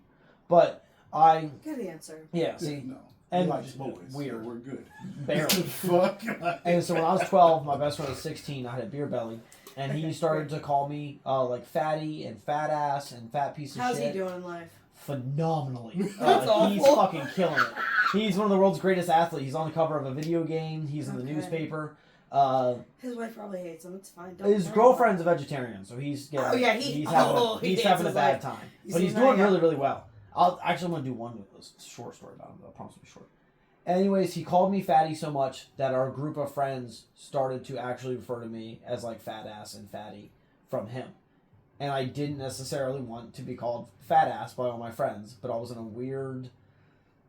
Speaker 3: but I
Speaker 4: Good answer.
Speaker 3: yeah see
Speaker 2: No.
Speaker 3: and
Speaker 2: He likes boys.
Speaker 3: weird.
Speaker 2: So we're good.
Speaker 3: barely.
Speaker 2: Fuck.
Speaker 3: And so when I was 12, my best friend was 16. I had a beer belly, and he started to call me like fatty and fat ass and fat piece of
Speaker 4: How's
Speaker 3: shit.
Speaker 4: he doing in life?
Speaker 3: Phenomenally.
Speaker 4: That's
Speaker 3: He's
Speaker 4: awful.
Speaker 3: fucking killing it. He's one of the world's greatest athletes. He's on the cover of a video game. He's in the
Speaker 4: Okay.
Speaker 3: newspaper.
Speaker 4: His wife probably hates him. It's fine. Don't
Speaker 3: His
Speaker 4: worry
Speaker 3: girlfriend's a vegetarian, so he's getting,
Speaker 4: Oh, yeah,
Speaker 3: he's
Speaker 4: he
Speaker 3: having
Speaker 4: hates
Speaker 3: a
Speaker 4: his
Speaker 3: bad
Speaker 4: life.
Speaker 3: time.
Speaker 4: You
Speaker 3: But
Speaker 4: see
Speaker 3: he's
Speaker 4: that,
Speaker 3: doing
Speaker 4: yeah.
Speaker 3: really, really well. I'm going to do one short story about him, but I promise it'll be short. Anyways, he called me fatty so much that our group of friends started to actually refer to me as like fat ass and fatty from him. And I didn't necessarily want to be called fat ass by all my friends, but I was in a weird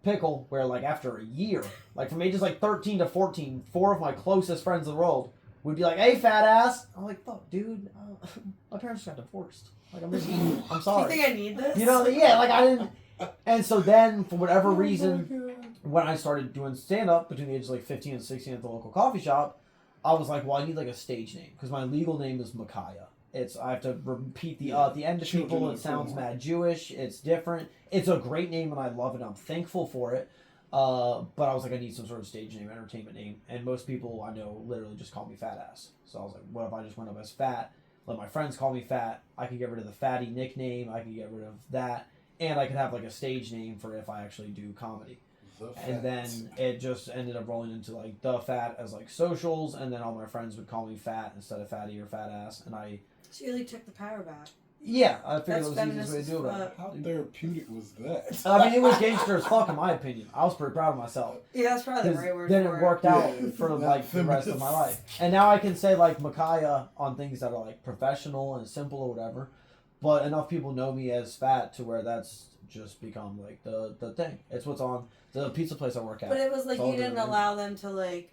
Speaker 3: pickle where like after a year, like from ages like 13 to 14, 4 of my closest friends in the world would be like, "Hey, fat ass." I'm like, "Fuck, dude, my parents got divorced. Like, I'm
Speaker 4: Do you
Speaker 3: sorry."
Speaker 4: think I need this?
Speaker 3: You know, yeah, like I didn't. And so then, for whatever reason, when I started doing stand up between the ages of like 15 and 16 at the local coffee shop, I was like, well, I need like a stage name because my legal name is Micaiah. I have to repeat at the end to
Speaker 2: Children
Speaker 3: people.
Speaker 2: of
Speaker 3: It sounds
Speaker 2: the
Speaker 3: mad Jewish. It's different. It's a great name and I love it. I'm thankful for it. But I was like, I need some sort of stage name, entertainment name, and most people I know literally just call me fat ass. So I was like, what if I just went up as fat? Let my friends call me fat. I could get rid of the fatty nickname. I could get rid of that. And I could have like a stage name for if I actually do comedy. And then it just ended up rolling into like the fat as like socials, and then all my friends would call me fat instead of fatty or fat ass. And I
Speaker 4: She really took the power back.
Speaker 3: I figured
Speaker 4: That's
Speaker 3: it was the easiest way to
Speaker 4: feminist
Speaker 3: do
Speaker 4: as
Speaker 3: it.
Speaker 2: How therapeutic was that?
Speaker 3: I mean, it was gangster as fuck in my opinion. I was pretty proud of myself.
Speaker 4: Yeah, that's probably the
Speaker 3: 'Cause
Speaker 4: right word
Speaker 3: then
Speaker 4: for
Speaker 3: it worked out
Speaker 2: Yeah,
Speaker 3: for
Speaker 2: not
Speaker 3: like the rest of my
Speaker 2: feminist.
Speaker 3: life. And now I can say like Micaiah on things that are like professional and simple or whatever. But enough people know me as fat to where that's just become like the thing. It's what's on the pizza place I work at.
Speaker 4: But it was like
Speaker 3: It's all
Speaker 4: you didn't
Speaker 3: good.
Speaker 4: allow them to like.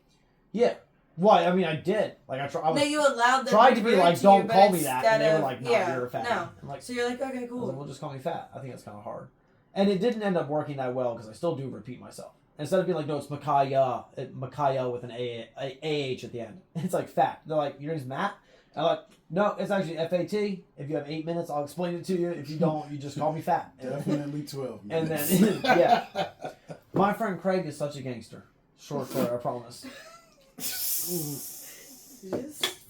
Speaker 3: Yeah. Why? I mean, I did. Like I was
Speaker 4: No, you allowed them.
Speaker 3: tried to
Speaker 4: be
Speaker 3: be
Speaker 4: rude
Speaker 3: like,
Speaker 4: to
Speaker 3: don't
Speaker 4: you,
Speaker 3: call
Speaker 4: but
Speaker 3: me that,
Speaker 4: instead
Speaker 3: and they were
Speaker 4: of-
Speaker 3: like, no,
Speaker 4: yeah,
Speaker 3: you're a fat.
Speaker 4: No.
Speaker 3: I'm like,
Speaker 4: So you're like, okay,
Speaker 3: I was
Speaker 4: cool.
Speaker 3: like, well, just call me fat. I think that's kind of hard. And it didn't end up working that well because I still do repeat myself. Instead of being like, no, it's Micaiah with an A-H at the end. It's like fat. They're like, your name's Matt? I'm like, no, it's actually F-A-T. If you have 8 minutes, I'll explain it to you. If you don't, you just call me fat.
Speaker 2: Definitely 12
Speaker 3: And
Speaker 2: minutes.
Speaker 3: then, yeah. My friend Craig is such a gangster. Short story, I promise.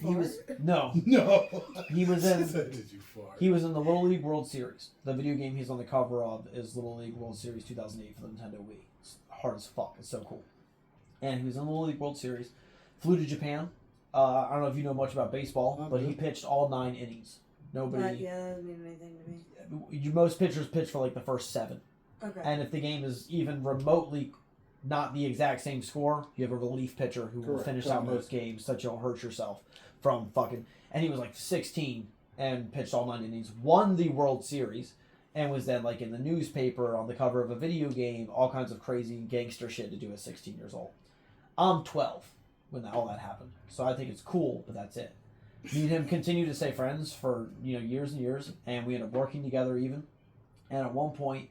Speaker 3: He was, no.
Speaker 2: No.
Speaker 3: He was
Speaker 2: She
Speaker 3: in...
Speaker 2: said, did you fart?
Speaker 3: He was in the Little League World Series. The video game he's on the cover of is Little League World Series 2008 for the Nintendo Wii. It's hard as fuck. It's so cool. And he was in the Little League World Series. Flew to Japan. I don't know if you know much about baseball, but he pitched all 9 innings. Nobody.
Speaker 4: Yeah, that doesn't mean anything to me.
Speaker 3: Most pitchers pitch for like the first 7.
Speaker 4: Okay.
Speaker 3: And if the game is even remotely not the exact same score, you have a relief pitcher who will
Speaker 2: Correct.
Speaker 3: finish out most games so that you don't hurt yourself from fucking. And he was like 16 and pitched all 9 innings, won the World Series, and was then like in the newspaper on the cover of a video game, all kinds of crazy gangster shit to do at 16 years old. I'm 12 when all that happened, so I think it's cool, but that's it. Me and him continue to stay friends for years and years, and we ended up working together even. And at one point,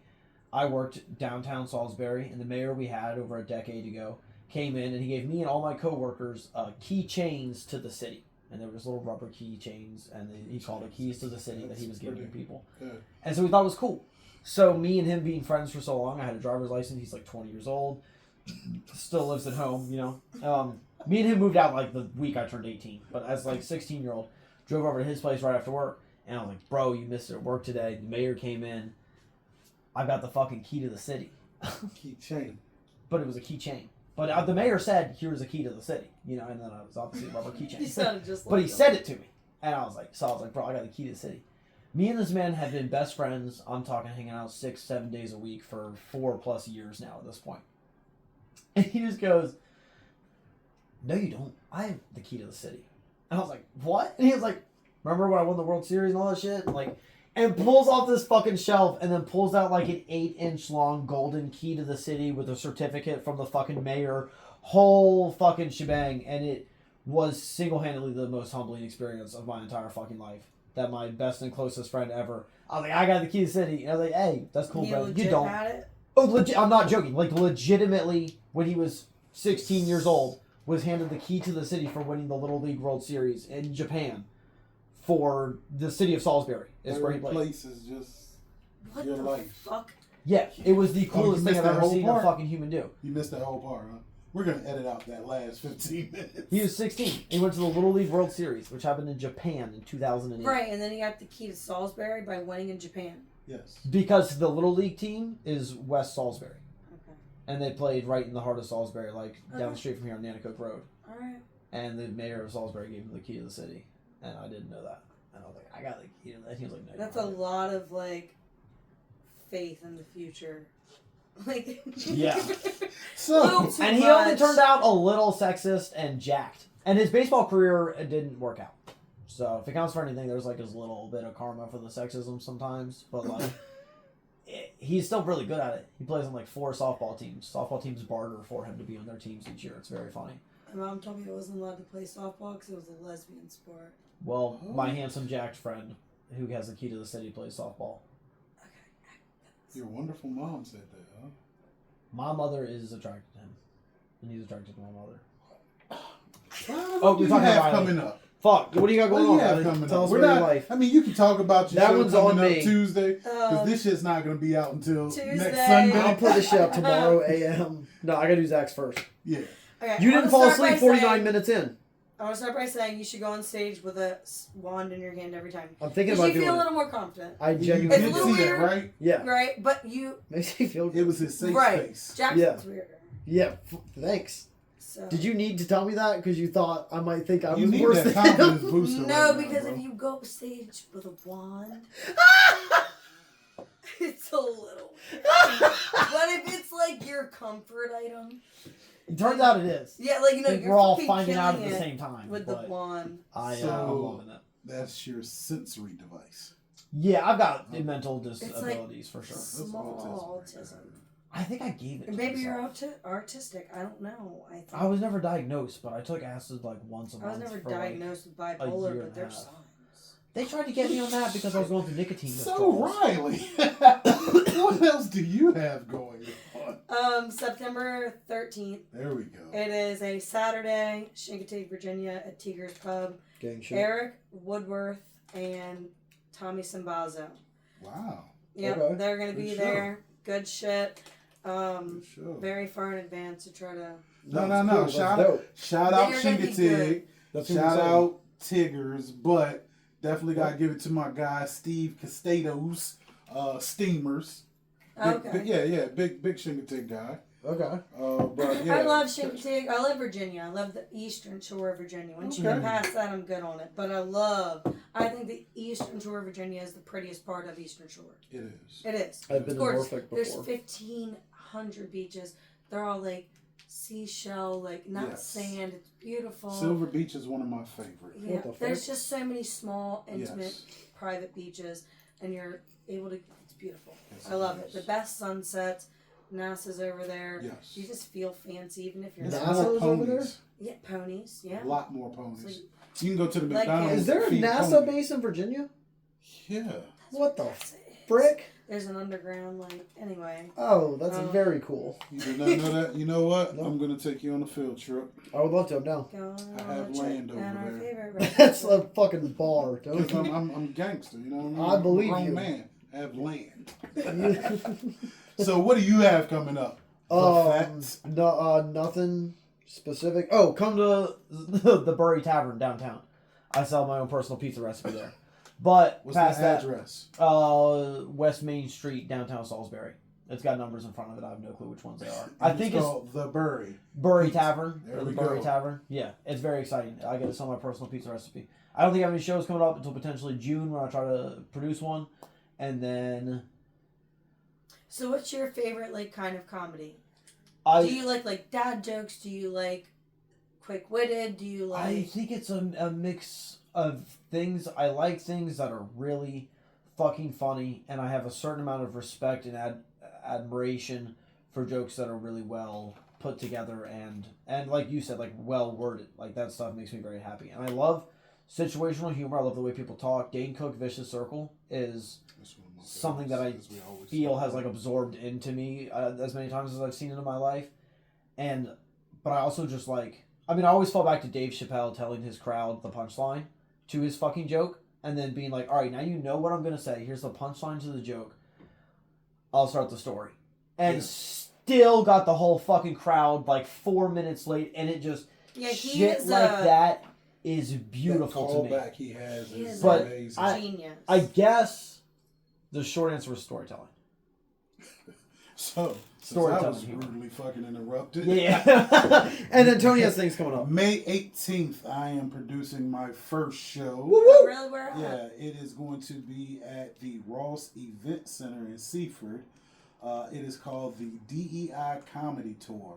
Speaker 3: I worked downtown Salisbury, and the mayor we had over a decade ago came in, and he gave me and all my coworkers keychains to the city. And they were just little rubber keychains, and he called it keys to the city that he was giving to people.
Speaker 2: Good.
Speaker 3: And so we thought it was cool. So me and him being friends for so long, I had a driver's license. He's like 20 years old, still lives at home. Me and him moved out like the week I turned 18. But as like 16-year-old, drove over to his place right after work, and I was like, "Bro, you missed it at work today." The mayor came in. I got the fucking key to the city.
Speaker 2: Keychain.
Speaker 3: But it was a keychain. But the mayor said, "Here's a key to the city," and then I was obviously a rubber keychain.
Speaker 4: You sounded just like
Speaker 3: But he
Speaker 4: him.
Speaker 3: said it to me, and I was like, "Bro, I got the key to the city." Me and this man have been best friends. I'm talking hanging out 6-7 days a week for 4+ years now at this point. And he just goes, "No, you don't. I have the key to the city." And I was like, "What?" And he was like, "Remember when I won the World Series and all that shit?" And pulls off this fucking shelf and then pulls out like an 8-inch long golden key to the city with a certificate from the fucking mayor. Whole fucking shebang. And it was single-handedly the most humbling experience of my entire fucking life. That my best and closest friend ever. I was like, "I got the key to the city." And I was like, "Hey, that's cool, bro. You don't."
Speaker 4: Had it?
Speaker 3: Oh, legit. I'm not joking. Like, legitimately, when he was 16 years old, was handed the key to the city for winning the Little League World Series in Japan for the city of Salisbury. Is where he
Speaker 2: Every
Speaker 3: played.
Speaker 2: place is just
Speaker 4: What
Speaker 2: your
Speaker 4: the
Speaker 2: life.
Speaker 4: fuck?
Speaker 3: Yeah, it was the coolest thing
Speaker 2: missed
Speaker 3: I've
Speaker 2: that
Speaker 3: ever
Speaker 2: whole
Speaker 3: seen
Speaker 2: part.
Speaker 3: a fucking human do.
Speaker 2: You missed that whole part, huh? We're gonna edit out that last 15 minutes.
Speaker 3: He was 16. He went to the Little League World Series, which happened in Japan in 2008.
Speaker 4: Right, and then he got the key to Salisbury by winning in Japan.
Speaker 2: Yes.
Speaker 3: Because the Little League team is West Salisbury.
Speaker 4: Okay.
Speaker 3: And they played right in the heart of Salisbury, like down
Speaker 4: Okay.
Speaker 3: the street from here on Nanticoke Road.
Speaker 4: Alright.
Speaker 3: And the mayor of Salisbury gave him the key to the city. And I didn't know that. And I was like, "I got the key to that." He was like, "No, you
Speaker 4: That's
Speaker 3: don't
Speaker 4: a
Speaker 3: have it."
Speaker 4: lot of, like, faith in the future. Like,
Speaker 3: Yeah.
Speaker 2: So,
Speaker 4: Little too
Speaker 3: And he only
Speaker 4: much.
Speaker 3: turned out a little sexist and jacked. And his baseball career didn't work out. So if it counts for anything, there's like his little bit of karma for the sexism sometimes. But like, he's still really good at it. He plays on like 4 softball teams. Softball teams barter for him to be on their teams each year. It's very funny.
Speaker 4: My mom told me I wasn't allowed to play softball because it was a lesbian sport.
Speaker 3: Well, my handsome jacked friend who has the key to the city plays softball.
Speaker 4: Okay.
Speaker 2: your wonderful mom said that, huh?
Speaker 3: My mother is attracted to him. And he's attracted to my mother.
Speaker 2: Oh,
Speaker 3: we're
Speaker 2: you
Speaker 3: talking
Speaker 2: have
Speaker 3: about
Speaker 2: coming up.
Speaker 3: Fuck, what do you got
Speaker 2: What
Speaker 3: going
Speaker 2: do you
Speaker 3: on?
Speaker 2: have
Speaker 3: Evan?
Speaker 2: coming
Speaker 3: Tell
Speaker 2: up?
Speaker 3: us
Speaker 2: We're
Speaker 3: about your
Speaker 2: not.
Speaker 3: life.
Speaker 2: I mean, you can talk about your
Speaker 1: That
Speaker 2: show
Speaker 1: one's
Speaker 2: coming
Speaker 1: on
Speaker 2: up
Speaker 1: me.
Speaker 2: Tuesday because this shit's not going to be out until
Speaker 4: Tuesday.
Speaker 2: next Sunday.
Speaker 1: I'll put this shit up tomorrow a.m. No, I gotta do Zach's first.
Speaker 2: Yeah.
Speaker 4: Okay,
Speaker 1: You
Speaker 4: I
Speaker 1: didn't
Speaker 4: wanna
Speaker 1: fall
Speaker 4: start by
Speaker 1: asleep 49
Speaker 4: saying-
Speaker 1: minutes in.
Speaker 4: I want to start by saying you should go on stage with a wand in your hand every time.
Speaker 1: I'm thinking
Speaker 4: Because
Speaker 1: about
Speaker 4: you
Speaker 1: doing
Speaker 4: feel a
Speaker 1: it.
Speaker 4: little more confident.
Speaker 1: I
Speaker 2: You
Speaker 1: genuinely
Speaker 4: It's a
Speaker 2: did
Speaker 4: little
Speaker 2: see that,
Speaker 4: weird.
Speaker 2: right?
Speaker 1: Yeah.
Speaker 4: Right? But you...
Speaker 1: Makes me feel
Speaker 2: It
Speaker 1: good.
Speaker 2: was his safe
Speaker 4: Right.
Speaker 2: space.
Speaker 4: Jackson's
Speaker 1: Yeah.
Speaker 4: weirder.
Speaker 1: Yeah, thanks.
Speaker 4: So.
Speaker 1: Did you need to tell me that because you thought I might think I
Speaker 2: You
Speaker 1: was
Speaker 2: need
Speaker 1: worse
Speaker 2: that
Speaker 1: than
Speaker 2: confidence
Speaker 1: him?
Speaker 2: booster.
Speaker 4: No,
Speaker 2: right now,
Speaker 4: because
Speaker 2: bro.
Speaker 4: if you go stage with a wand, it's a little weird. But if it's like your comfort item,
Speaker 3: It turns out it is.
Speaker 4: yeah, like you know,
Speaker 3: I think
Speaker 4: you're
Speaker 3: we're all
Speaker 4: fucking
Speaker 3: finding out at
Speaker 4: killing
Speaker 3: the
Speaker 4: it
Speaker 3: same time.
Speaker 4: with the
Speaker 3: but
Speaker 4: wand.
Speaker 3: I'm
Speaker 2: So-
Speaker 3: loving it.
Speaker 2: That's your sensory device.
Speaker 3: Yeah, I've got mental
Speaker 4: like
Speaker 3: disabilities for sure.
Speaker 4: Small autism.
Speaker 3: I think I gave it to
Speaker 4: Maybe you're
Speaker 3: myself.
Speaker 4: artistic. I don't know. I think
Speaker 3: I was never diagnosed, but I took acid like once a
Speaker 4: I was
Speaker 3: month.
Speaker 4: never
Speaker 3: for, like-
Speaker 4: diagnosed with
Speaker 3: year
Speaker 4: bipolar,
Speaker 3: and
Speaker 4: but
Speaker 3: a
Speaker 4: there's
Speaker 3: half.
Speaker 4: signs.
Speaker 3: They tried to get me on that because I was going through nicotine
Speaker 2: So,
Speaker 3: withdrawals.
Speaker 2: Rylee, what else do you have going on?
Speaker 4: September 13th.
Speaker 2: There we go.
Speaker 4: It is a Saturday, Chincoteague, Virginia, at Tigger's Pub.
Speaker 1: Gang shit.
Speaker 4: Eric Woodworth and Tommy Simbazo.
Speaker 2: Wow.
Speaker 4: Yep,
Speaker 1: Okay.
Speaker 4: they're gonna be
Speaker 2: Good
Speaker 4: there. Good shit.
Speaker 2: Good show.
Speaker 4: Very far in advance to try to.
Speaker 2: No.
Speaker 1: That's
Speaker 2: Shout
Speaker 1: dope.
Speaker 2: Shout out
Speaker 4: They're gonna be
Speaker 2: Chincoteague.
Speaker 1: That's gonna be
Speaker 2: Shout
Speaker 1: exciting.
Speaker 2: out Tiggers, but definitely got to give it to my guy Steve Castados, Steamers. Big Chincoteague guy.
Speaker 1: Okay.
Speaker 2: But yeah,
Speaker 4: I love Chincoteague. I love Virginia. I love the Eastern Shore of Virginia. Once you get
Speaker 2: Okay.
Speaker 4: past that, I'm good on it. But I think the Eastern Shore of Virginia is the prettiest part of Eastern Shore.
Speaker 2: It is.
Speaker 4: It is.
Speaker 1: I've been
Speaker 4: Of
Speaker 1: to
Speaker 4: course,
Speaker 1: Norfolk
Speaker 4: there's
Speaker 1: before.
Speaker 4: 1,500 beaches. They're all like seashell, like not
Speaker 2: Yes.
Speaker 4: sand. It's beautiful.
Speaker 2: Silver Beach is one of my favorites.
Speaker 4: Yeah,
Speaker 1: What the fuck?
Speaker 4: there's just so many small, intimate,
Speaker 2: Yes.
Speaker 4: private beaches, and you're able to. It's beautiful.
Speaker 2: Yes,
Speaker 4: I love it.
Speaker 2: is.
Speaker 4: The best sunsets. NASA's over there.
Speaker 2: Yes.
Speaker 4: You just feel fancy, even if you're
Speaker 2: There's
Speaker 1: NASA
Speaker 2: more
Speaker 1: is over there?
Speaker 2: ponies.
Speaker 4: Yeah, ponies. Yeah.
Speaker 2: A lot more ponies.
Speaker 4: Like-
Speaker 2: You can go to the
Speaker 4: Like,
Speaker 2: McDonald's.
Speaker 1: Is there a
Speaker 2: and feed
Speaker 1: NASA
Speaker 2: ponies.
Speaker 1: base in Virginia?
Speaker 2: Yeah.
Speaker 1: What the
Speaker 4: That's it.
Speaker 1: frick?
Speaker 4: There's an underground, like, anyway.
Speaker 1: Oh, that's very cool.
Speaker 2: You did not know that? You know what?
Speaker 1: No.
Speaker 2: I'm going to take you on a field trip.
Speaker 1: I would love to. I'm down.
Speaker 4: Going
Speaker 2: I
Speaker 4: on
Speaker 2: have
Speaker 4: a trip
Speaker 2: land over
Speaker 4: down our
Speaker 2: there.
Speaker 4: favorite road.
Speaker 1: That's a fucking bar. Don't
Speaker 2: 'Cause
Speaker 1: you?
Speaker 2: I'm gangster, you know what I mean?
Speaker 1: I believe
Speaker 2: I'm a grown
Speaker 1: you.
Speaker 2: man. have land. So what do you have coming up? Facts?
Speaker 1: Nothing specific. Oh, come to the Bury Tavern downtown. I sell my own personal pizza recipe there. But
Speaker 2: What's
Speaker 1: past
Speaker 2: the
Speaker 1: that,
Speaker 2: address?
Speaker 1: West Main Street, downtown Salisbury. It's got numbers in front of it. I have no clue which ones they are.
Speaker 2: And
Speaker 1: I think it's
Speaker 2: called the Bury.
Speaker 1: Bury Tavern.
Speaker 2: There
Speaker 1: Or the
Speaker 2: we
Speaker 1: Bury
Speaker 2: go.
Speaker 1: Tavern. Yeah, it's very exciting. I get to sell my personal pizza recipe. I don't think I have any shows coming up until potentially June when I try to produce one. And then
Speaker 4: So what's your favorite like kind of comedy?
Speaker 1: I
Speaker 4: Do you like dad jokes? Do you like quick-witted? Do you
Speaker 1: I
Speaker 4: like...
Speaker 1: think it's a mix of things. I like things that are really fucking funny, and I have a certain amount of respect and admiration for jokes that are really well put together and like you said, like well worded. Like that stuff makes me very happy, and I love situational humor. I love the way people talk. Dane Cook Vicious Circle is something that I feel has like absorbed into me as many times as I've seen it in my life, but I also just like. I mean, I always fall back to Dave Chappelle telling his crowd the punchline to his fucking joke, and then being like, all right, now you know what I'm going to say. Here's the punchline to the joke. I'll start the story. And still got the whole fucking crowd like 4 minutes late, and it just, shit like that is beautiful to me.
Speaker 2: That callback he has is
Speaker 1: But
Speaker 2: amazing.
Speaker 4: Genius.
Speaker 1: I guess the short answer is storytelling.
Speaker 2: So,
Speaker 1: Storytelling
Speaker 2: I was
Speaker 1: humor.
Speaker 2: rudely fucking interrupted.
Speaker 1: Yeah. And then Tony has things coming up.
Speaker 2: May 18th, I am producing my first show.
Speaker 4: Oh, really? Where at?
Speaker 2: Yeah, it is going to be at the Ross Event Center in Seaford. It is called the DEI Comedy Tour.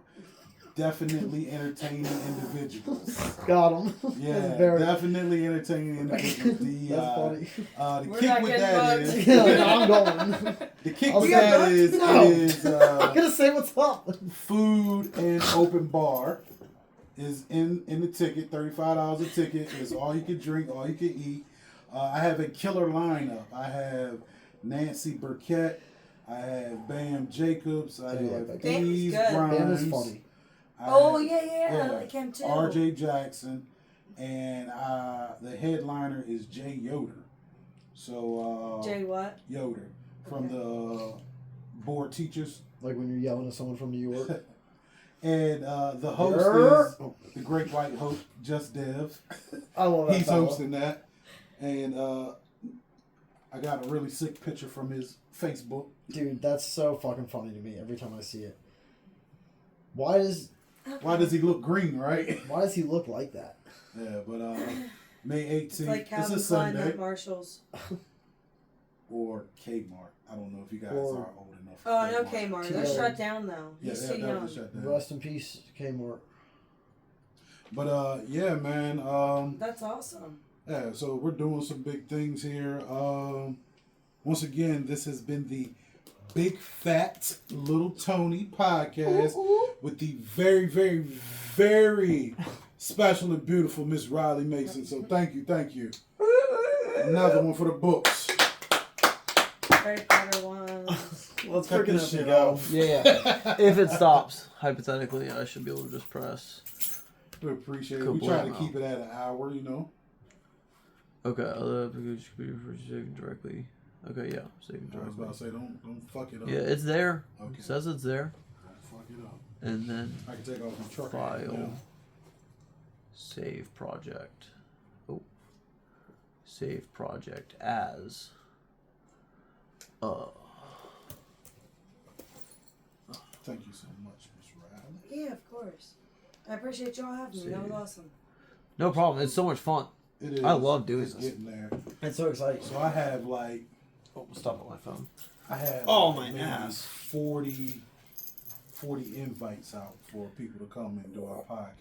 Speaker 2: Definitely entertaining individuals.
Speaker 1: Got him.
Speaker 2: Yeah,
Speaker 1: That's very-
Speaker 2: definitely entertaining individuals.
Speaker 1: That's funny.
Speaker 2: The
Speaker 4: We're
Speaker 2: kick
Speaker 4: not
Speaker 2: with
Speaker 4: getting
Speaker 2: that
Speaker 4: bugged.
Speaker 2: is
Speaker 1: Yeah, I'm going.
Speaker 2: the kick
Speaker 1: I'll
Speaker 2: with
Speaker 1: be
Speaker 2: that
Speaker 1: back.
Speaker 2: is
Speaker 1: No.
Speaker 2: is
Speaker 1: I'm going to say what's up.
Speaker 2: food and open bar is in the ticket. $35 a ticket is all you can drink, all you can eat. I have a killer lineup. I have Nancy Burkett. I have Bam Jacobs. I
Speaker 1: do like
Speaker 2: have
Speaker 1: that
Speaker 4: guy. Bam's
Speaker 2: Eve
Speaker 4: good.
Speaker 2: Grimes.
Speaker 1: Bam is funny.
Speaker 2: I
Speaker 4: Oh,
Speaker 2: have-
Speaker 4: yeah, I like him too.
Speaker 2: R.J. Jackson, and the headliner is Jay Yoder. So
Speaker 4: Jay what?
Speaker 2: Yoder from
Speaker 4: Okay.
Speaker 2: the board teachers.
Speaker 1: Like when you're yelling at someone from New York.
Speaker 2: And the host is the great white host, Just Dev.
Speaker 1: I love that
Speaker 2: He's
Speaker 1: fella.
Speaker 2: hosting that. And I got a really sick picture from his Facebook.
Speaker 1: Dude, that's so fucking funny to me every time I see it. Why does
Speaker 2: Why does he look green, right?
Speaker 1: why does he look like that?
Speaker 2: Yeah, but May 18th,
Speaker 4: It's like
Speaker 2: it's
Speaker 4: Calvin
Speaker 2: a
Speaker 4: Klein
Speaker 2: Sunday.
Speaker 4: at Marshall's.
Speaker 2: Or Kmart. I don't know if you guys
Speaker 1: Or-
Speaker 2: are old enough. for
Speaker 4: Oh, no Kmart. They're
Speaker 1: Yeah.
Speaker 4: shut down though.
Speaker 2: Yeah,
Speaker 4: He's
Speaker 2: they're
Speaker 4: too
Speaker 2: definitely
Speaker 4: young.
Speaker 2: shut down.
Speaker 1: Rest in peace, Kmart.
Speaker 2: But yeah, man.
Speaker 4: That's awesome.
Speaker 2: Yeah, so we're doing some big things here. Once again, this has been the Big Fat Little Tony podcast with the very, very, very special and beautiful Miss Rylee Mason. So thank you. Another one for the books.
Speaker 4: Harry Potter ones.
Speaker 1: Let's
Speaker 2: Cut
Speaker 1: freaking
Speaker 2: this shit off.
Speaker 3: Yeah. If it stops, hypothetically, I should be able to just press.
Speaker 2: We appreciate it.
Speaker 3: Cool,
Speaker 2: We try to
Speaker 3: wow.
Speaker 2: keep it at an hour, you know.
Speaker 3: Okay, other applications could be for saving directly. Okay, yeah, saving
Speaker 2: I was
Speaker 3: directly.
Speaker 2: about to say, don't fuck it up.
Speaker 3: Yeah, it's there.
Speaker 2: Okay.
Speaker 3: It says it's there.
Speaker 2: Don't fuck it up.
Speaker 3: And then
Speaker 2: I can take off my truck.
Speaker 3: file,
Speaker 2: now.
Speaker 3: save project. Oh, save project as.
Speaker 2: Thank you so much, Miss Rylee.
Speaker 4: Yeah, of course. I appreciate y'all having me. That was awesome.
Speaker 3: No problem. It's so much fun.
Speaker 2: It is.
Speaker 3: I love doing
Speaker 2: it's
Speaker 3: this.
Speaker 2: getting there.
Speaker 1: It's so exciting.
Speaker 2: So I have like
Speaker 3: Oh, stop on my phone.
Speaker 2: I have
Speaker 3: Oh, my
Speaker 2: maybe
Speaker 3: ass.
Speaker 2: 40 invites out for people to come and do our podcast.